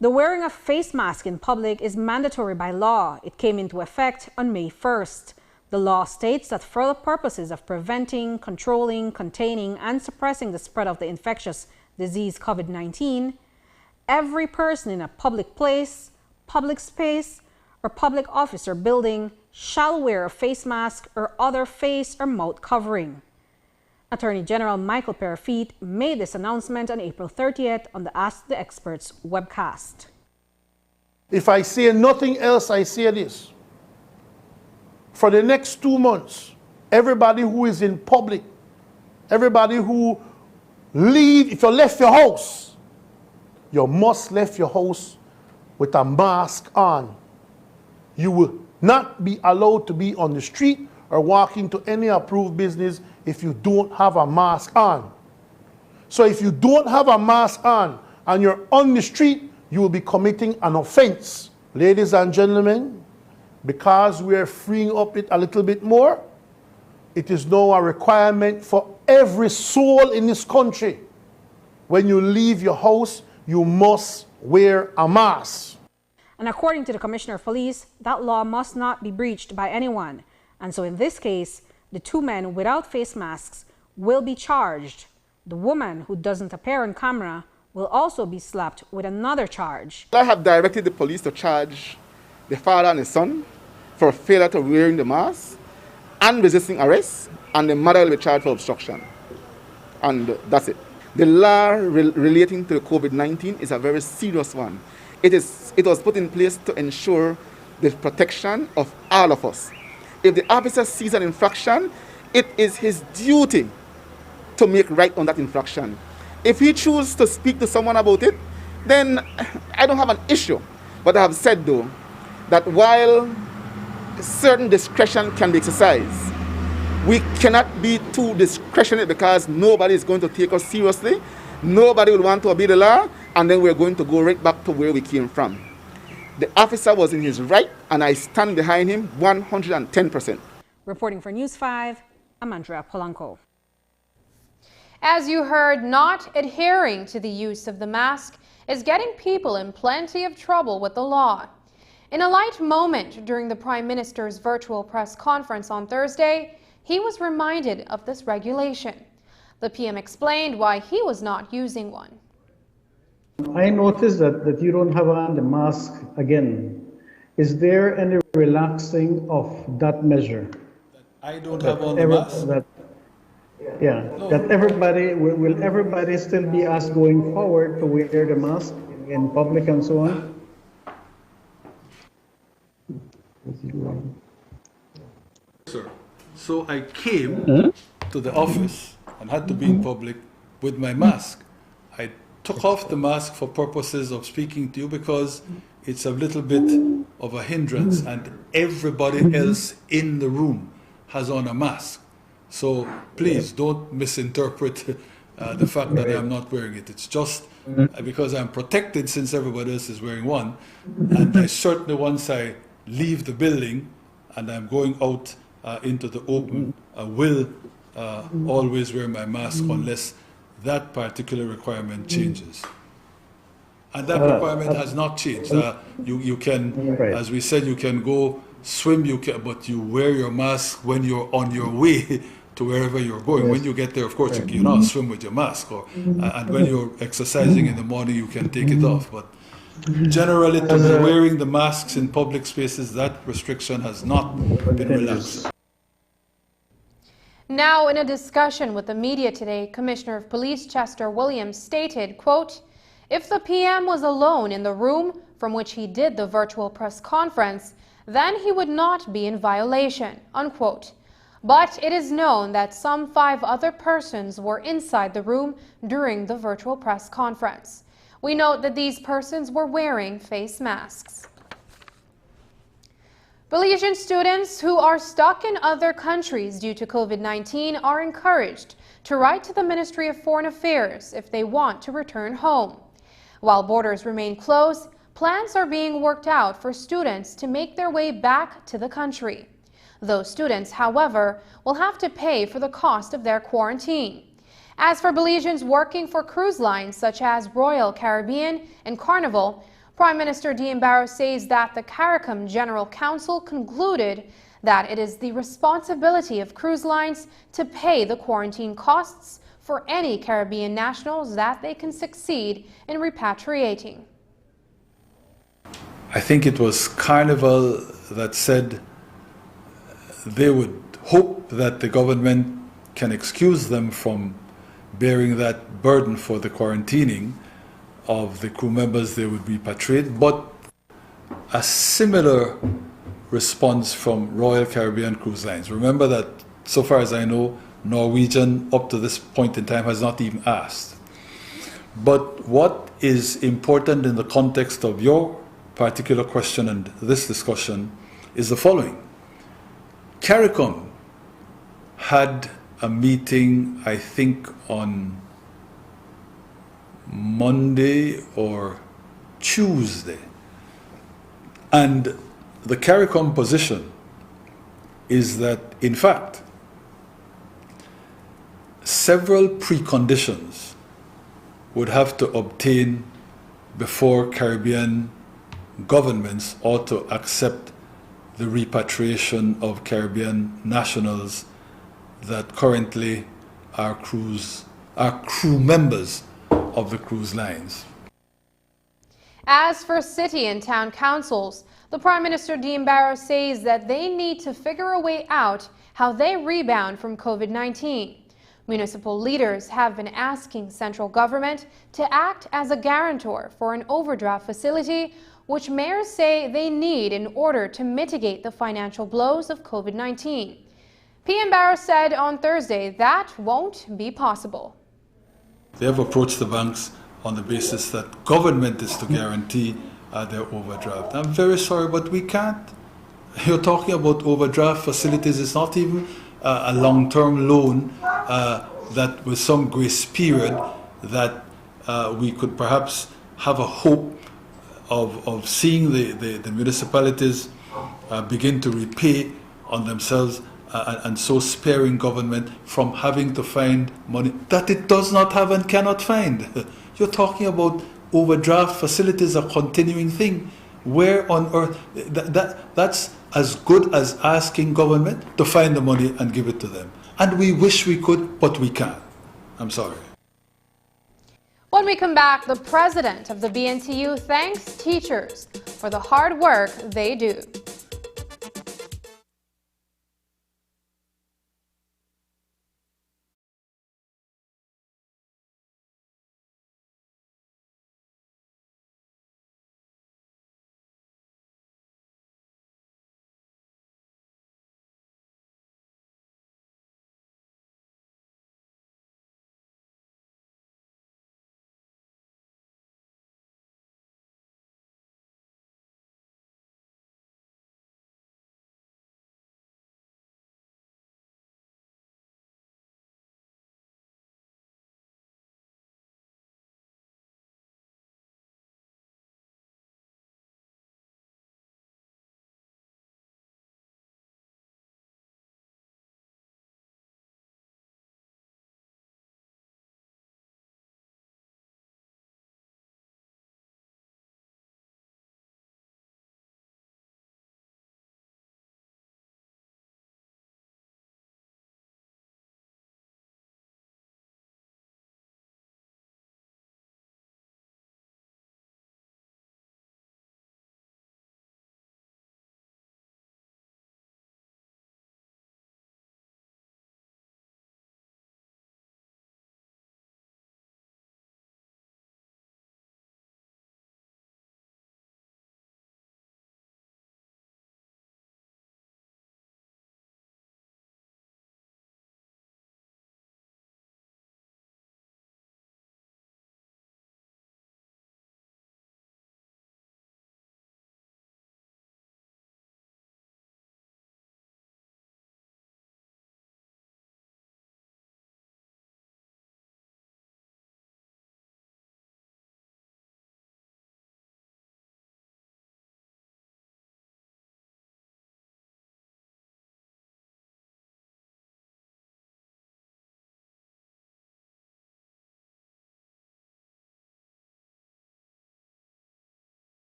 The wearing of face mask in public is mandatory by law. It came into effect on May 1st. The law states that for the purposes of preventing, controlling, containing, and suppressing the spread of the infectious disease COVID-19, every person in a public place, public space, or public office or building shall wear a face mask or other face or mouth covering. Attorney General Michael Perafit made this announcement on April 30th on the Ask the Experts webcast. If I say nothing else, I say this. For the next 2 months, everybody who is in public, everybody who if you left your house, you must leave your house with a mask on. You will not be allowed to be on the street or walk into any approved business if you don't have a mask on. So if you don't have a mask on and you're on the street, you will be committing an offense. Ladies and gentlemen, because we are freeing up it a little bit more, it is now a requirement for every soul in this country. When you leave your house, you must wear a mask. And according to the Commissioner of Police, that law must not be breached by anyone. And so in this case, the two men without face masks will be charged. The woman who doesn't appear on camera will also be slapped with another charge. I have directed the police to charge the father and the son for failure to wearing the mask and resisting arrest, and the mother will be charged for obstruction. And that's it. The law relating to the COVID-19 is a very serious one. It was put in place to ensure the protection of all of us. If the officer sees an infraction, it is his duty to make right on that infraction. If he chooses to speak to someone about it, then I don't have an issue. But I have said, though, that while certain discretion can be exercised, we cannot be too discretionary because nobody is going to take us seriously. Nobody will want to obey the law, and then we're going to go right back to where we came from. The officer was in his right, and I stand behind him 110%. Reporting for News 5, I'm Andrea Polanco. As you heard, not adhering to the use of the mask is getting people in plenty of trouble with the law. In a light moment during the Prime Minister's virtual press conference on Thursday, he was reminded of this regulation. The PM explained why he was not using one. I noticed that you don't have on the mask again. Is there any relaxing of that measure? I don't have on the mask? That everybody, will everybody still be asked going forward to wear the mask in public and so on? Sir, so I came to the office and had to be in public with my mask. I took off the mask for purposes of speaking to you because it's a little bit of a hindrance and everybody else in the room has on a mask. So please don't misinterpret the fact that I'm not wearing it. It's just because I'm protected since everybody else is wearing one. And I certainly, once I leave the building and I'm going out into the open, I will always wear my mask unless that particular requirement changes. And that requirement has not changed. You can, as we said, you can go swim, but you wear your mask when you're on your way to wherever you're going. When you get there, of course, you cannot swim with your mask. And when you're exercising in the morning, you can take it off. But generally, to be wearing the masks in public spaces, that restriction has not been relaxed. Now, in a discussion with the media today, Commissioner of Police Chester Williams stated, quote, "If the PM was alone in the room from which he did the virtual press conference, then he would not be in violation," unquote. But it is known that some 5 other persons were inside the room during the virtual press conference. We note that these persons were wearing face masks. Belizean students who are stuck in other countries due to COVID-19 are encouraged to write to the Ministry of Foreign Affairs if they want to return home. While borders remain closed, plans are being worked out for students to make their way back to the country. Those students, however, will have to pay for the cost of their quarantine. As for Belizeans working for cruise lines such as Royal Caribbean and Carnival, Prime Minister Dean Barrow says that the CARICOM General Council concluded that it is the responsibility of cruise lines to pay the quarantine costs for any Caribbean nationals that they can succeed in repatriating. I think it was Carnival that said they would hope that the government can excuse them from bearing that burden for the quarantining of the crew members they would repatriate, but a similar response from Royal Caribbean Cruise Lines. Remember that, so far as I know, Norwegian up to this point in time has not even asked. But what is important in the context of your particular question and this discussion is the following. CARICOM had a meeting, I think, on Monday or Tuesday. And the CARICOM position is that, in fact, several preconditions would have to obtain before Caribbean governments ought to accept the repatriation of Caribbean nationals that currently are crew members of the cruise lines. As for city and town councils, the Prime Minister Dean Barrow says that they need to figure a way out how they rebound from COVID-19. Municipal leaders have been asking central government to act as a guarantor for an overdraft facility, which mayors say they need in order to mitigate the financial blows of COVID-19. PM Barrow said on Thursday that won't be possible. They have approached the banks on the basis that government is to guarantee their overdraft. I'm very sorry, but we can't. You're talking about overdraft facilities. It's not even a long-term loan that with some grace period that we could perhaps have a hope of seeing the municipalities begin to repay on themselves and so sparing government from having to find money that it does not have and cannot find. You're talking about overdraft facilities, a continuing thing. Where on earth? That's as good as asking government to find the money and give it to them. And we wish we could, but we can't. I'm sorry. When we come back, the president of the BNTU thanks teachers for the hard work they do.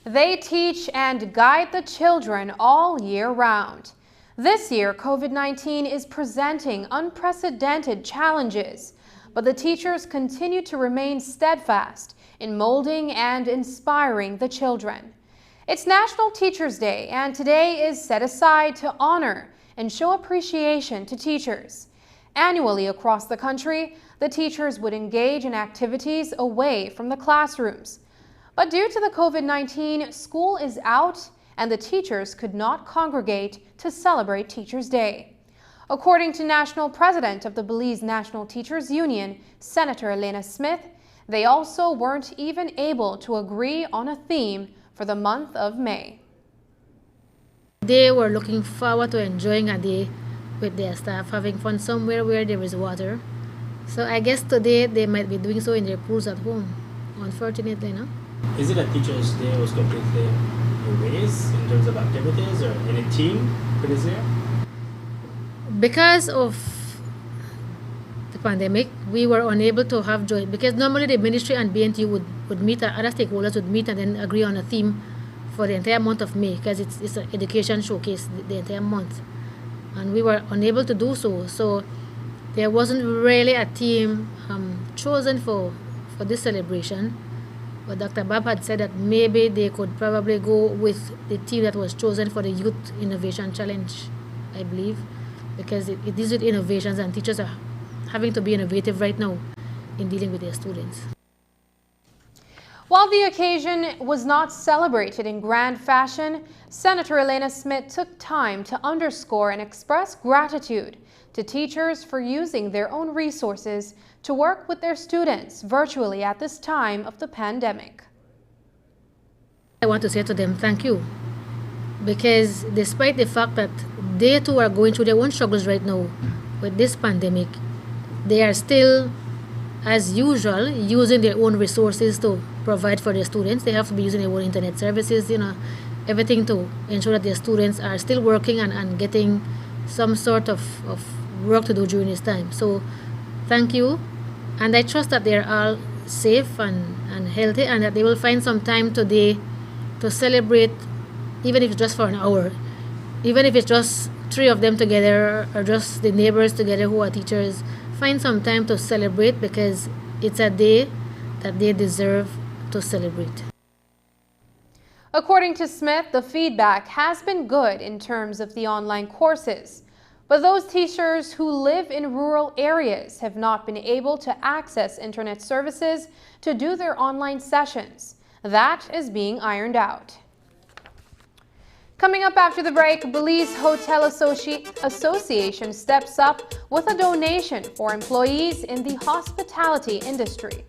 They teach and guide the children all year round. This year, COVID-19 is presenting unprecedented challenges, but the teachers continue to remain steadfast in molding and inspiring the children. It's National Teachers Day, and today is set aside to honor and show appreciation to teachers. Annually across the country, the teachers would engage in activities away from the classrooms. But due to the COVID-19, school is out and the teachers could not congregate to celebrate Teachers Day. According to National President of the Belize National Teachers Union, Senator Elena Smith, They also weren't even able to agree on a theme for the month of May. They were looking forward to enjoying a day with their staff, having fun somewhere where there is water. So I guess today they might be doing so in their pools at home, unfortunately, no? Is it a Teachers' Day was completely erased in terms of activities or any theme for this year? Because of the pandemic, we were unable to have joint, because normally the ministry and BNTU would meet, other stakeholders would meet and then agree on a theme for the entire month of May, because it's an education showcase the entire month. And we were unable to do so. So there wasn't really a theme chosen for this celebration. But Dr. Bab had said that maybe they could probably go with the theme that was chosen for the Youth Innovation Challenge, I believe, because it deals with innovations and teachers are having to be innovative right now in dealing with their students. While the occasion was not celebrated in grand fashion, Senator Elena Smith took time to underscore and express gratitude to teachers for using their own resources to work with their students virtually at this time of the pandemic. I want to say to them, thank you, because despite the fact that they too are going through their own struggles right now with this pandemic, they are still, as usual, using their own resources to provide for their students. They have to be using their own internet services, everything to ensure that their students are still working and getting some sort of work to do during this time. So thank you, and I trust that they're all safe and healthy, and that they will find some time today to celebrate, even if it's just for an hour, even if it's just 3 of them together or just the neighbors together who are teachers. Find some time to celebrate, because it's a day that they deserve to celebrate. According to Smith, the feedback has been good in terms of the online courses, but those teachers who live in rural areas have not been able to access internet services to do their online sessions. That is being ironed out. Coming up after the break, Belize Hotel Association steps up with a donation for employees in the hospitality industry.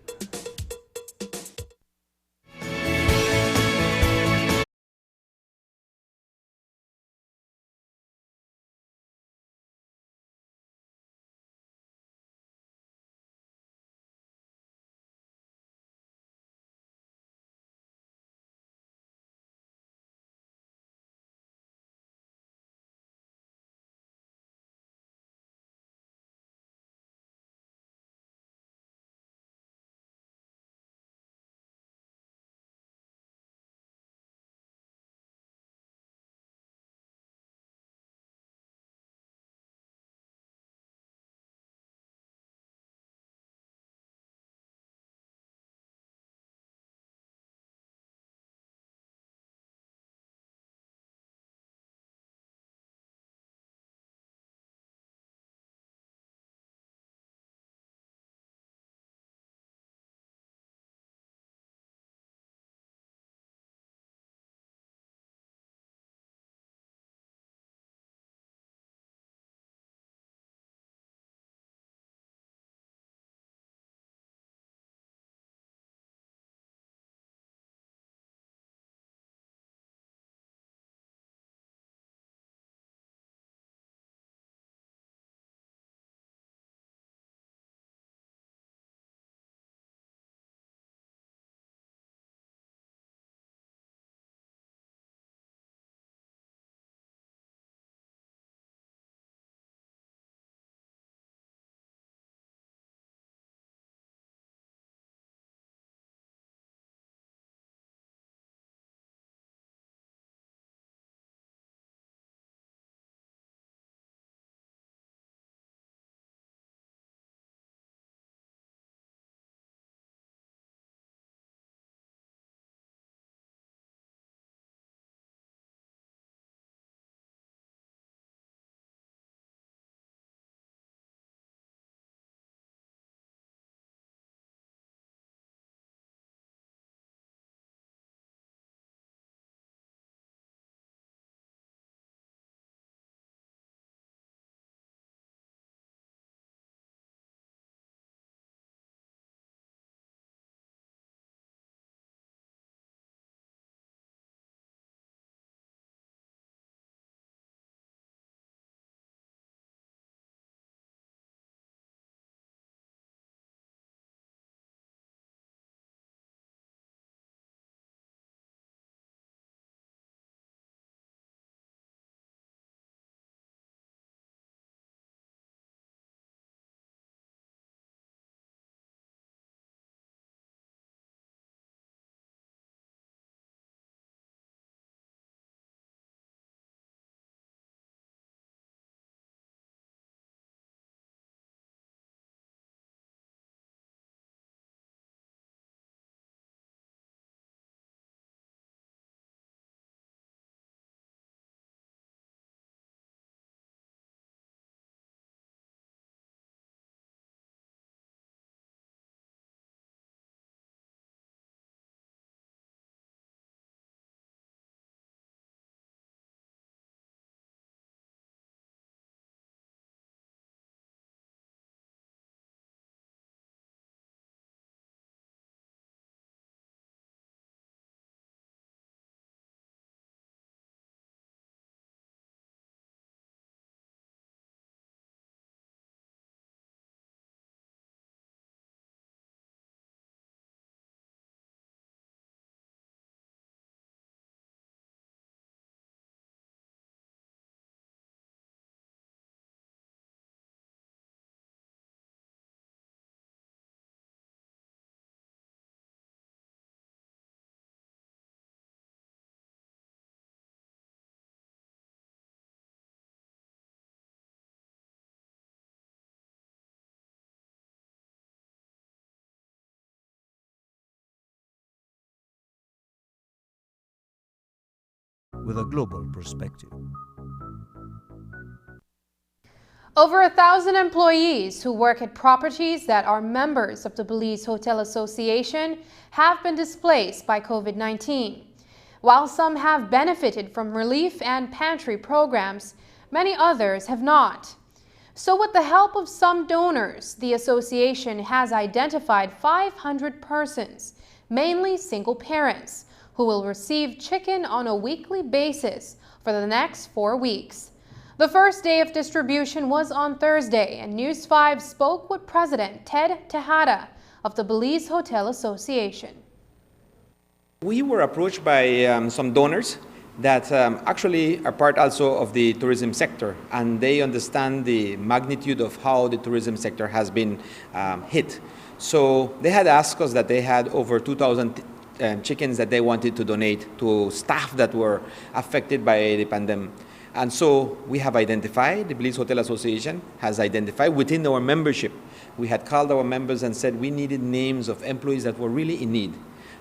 with a global perspective. Over 1,000 employees who work at properties that are members of the Belize Hotel Association have been displaced by COVID-19. While some have benefited from relief and pantry programs, many others have not. So with the help of some donors, the association has identified 500 persons, mainly single parents, who will receive chicken on a weekly basis for the next 4 weeks. The first day of distribution was on Thursday, and News 5 spoke with President Ted Tejada of the Belize Hotel Association. We were approached by some donors that actually are part also of the tourism sector, and they understand the magnitude of how the tourism sector has been hit. So they had asked us that they had over 2,000 chickens that they wanted to donate to staff that were affected by the pandemic. And so we have identified, the Belize Hotel Association has identified within our membership. We had called our members and said we needed names of employees that were really in need.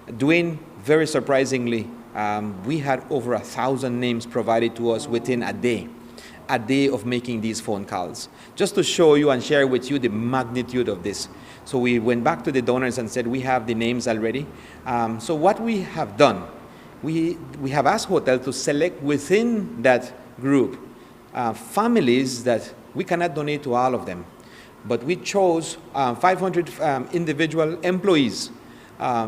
Dwayne, very surprisingly, we had over 1,000 names provided to us within a day of making these phone calls, just to show you and share with you the magnitude of this. So we went back to the donors and said we have the names already. So what we have done, we have asked hotel to select within that group families that we cannot donate to all of them, but we chose 500 individual employees.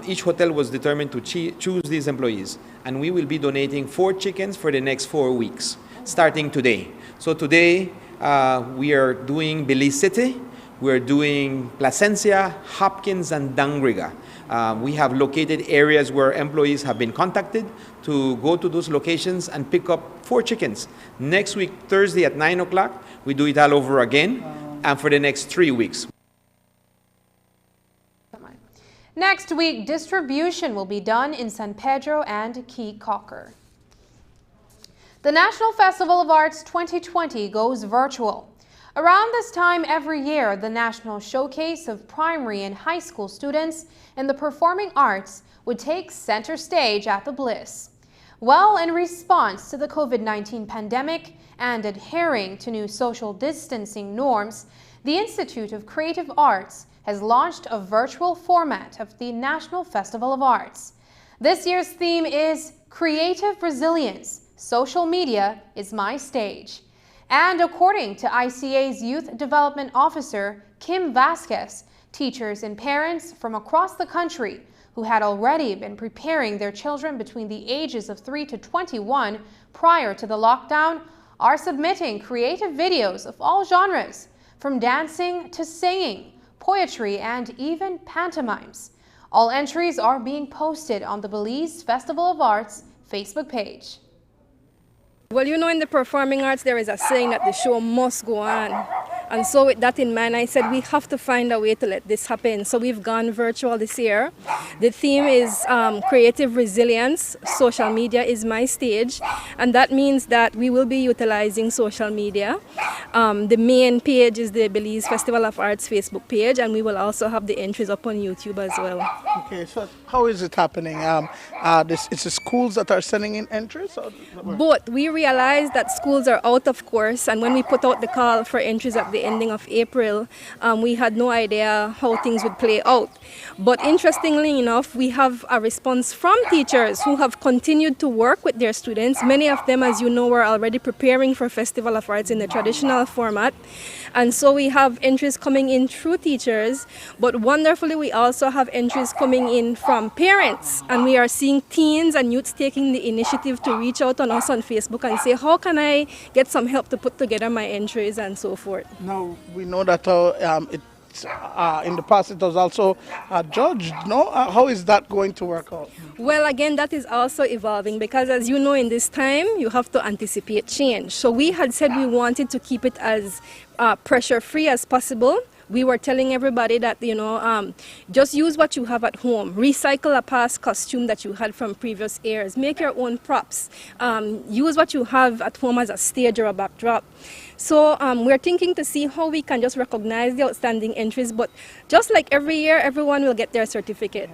Each hotel was determined to choose these employees, and we will be donating 4 chickens for the next 4 weeks, starting today. So today we are doing Belize City, we're doing Placencia, Hopkins, and Dangriga. We have located areas where employees have been contacted to go to those locations and pick up 4 chickens. Next week, Thursday at 9 o'clock, we do it all over again, and for the next 3 weeks. Next week, distribution will be done in San Pedro and Key Cocker. The National Festival of Arts 2020 goes virtual. Around this time every year, the National Showcase of primary and high school students in the performing arts would take center stage at the Bliss. Well, in response to the COVID-19 pandemic and adhering to new social distancing norms, the Institute of Creative Arts has launched a virtual format of the National Festival of Arts. This year's theme is Creative Resilience. Social media is my stage. And according to ICA's Youth Development Officer, Kim Vasquez, teachers and parents from across the country who had already been preparing their children between the ages of 3 to 21 prior to the lockdown are submitting creative videos of all genres, from dancing to singing, poetry, and even pantomimes. All entries are being posted on the Belize Festival of Arts Facebook page. Well, you know, in the performing arts, there is a saying that the show must go on. And so with that in mind, I said we have to find a way to let this happen. So we've gone virtual this year. The theme is creative resilience. Social media is my stage. And that means that we will be utilizing social media. The main page is the Belize Festival of Arts Facebook page, and we will also have the entries up on YouTube as well. Okay, so how is it happening? It's the schools that are sending in entries? Or both. We realized that schools are out of course, and when we put out the call for entries at the ending of April, we had no idea how things would play out. But interestingly enough, we have a response from teachers who have continued to work with their students. Many of them, as you know, were already preparing for Festival of Arts in the traditional format. And so we have entries coming in through teachers, but wonderfully we also have entries coming in from parents, and we are seeing teens and youths taking the initiative to reach out on us on Facebook and say, how can I get some help to put together my entries and so forth. Now, we know that in the past it was also judged, no? How is that going to work out? Well, again, that is also evolving because, as you know, in this time, you have to anticipate change. So we had said we wanted to keep it as pressure-free as possible. We were telling everybody that, you know, just use what you have at home. Recycle a past costume that you had from previous years. Make your own props. Use what you have at home as a stage or a backdrop. So we're thinking to see how we can just recognize the outstanding entries. But just like every year, everyone will get their certificate.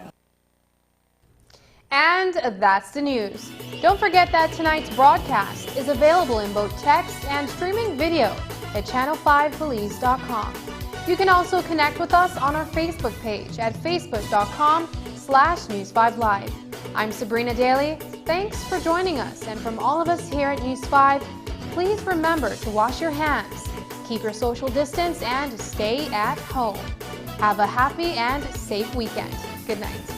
And that's the news. Don't forget that tonight's broadcast is available in both text and streaming video at channel5belize.com. You can also connect with us on our Facebook page at facebook.com/News5Live. I'm Sabrina Daly. Thanks for joining us. And from all of us here at News 5, please remember to wash your hands, keep your social distance, and stay at home. Have a happy and safe weekend. Good night.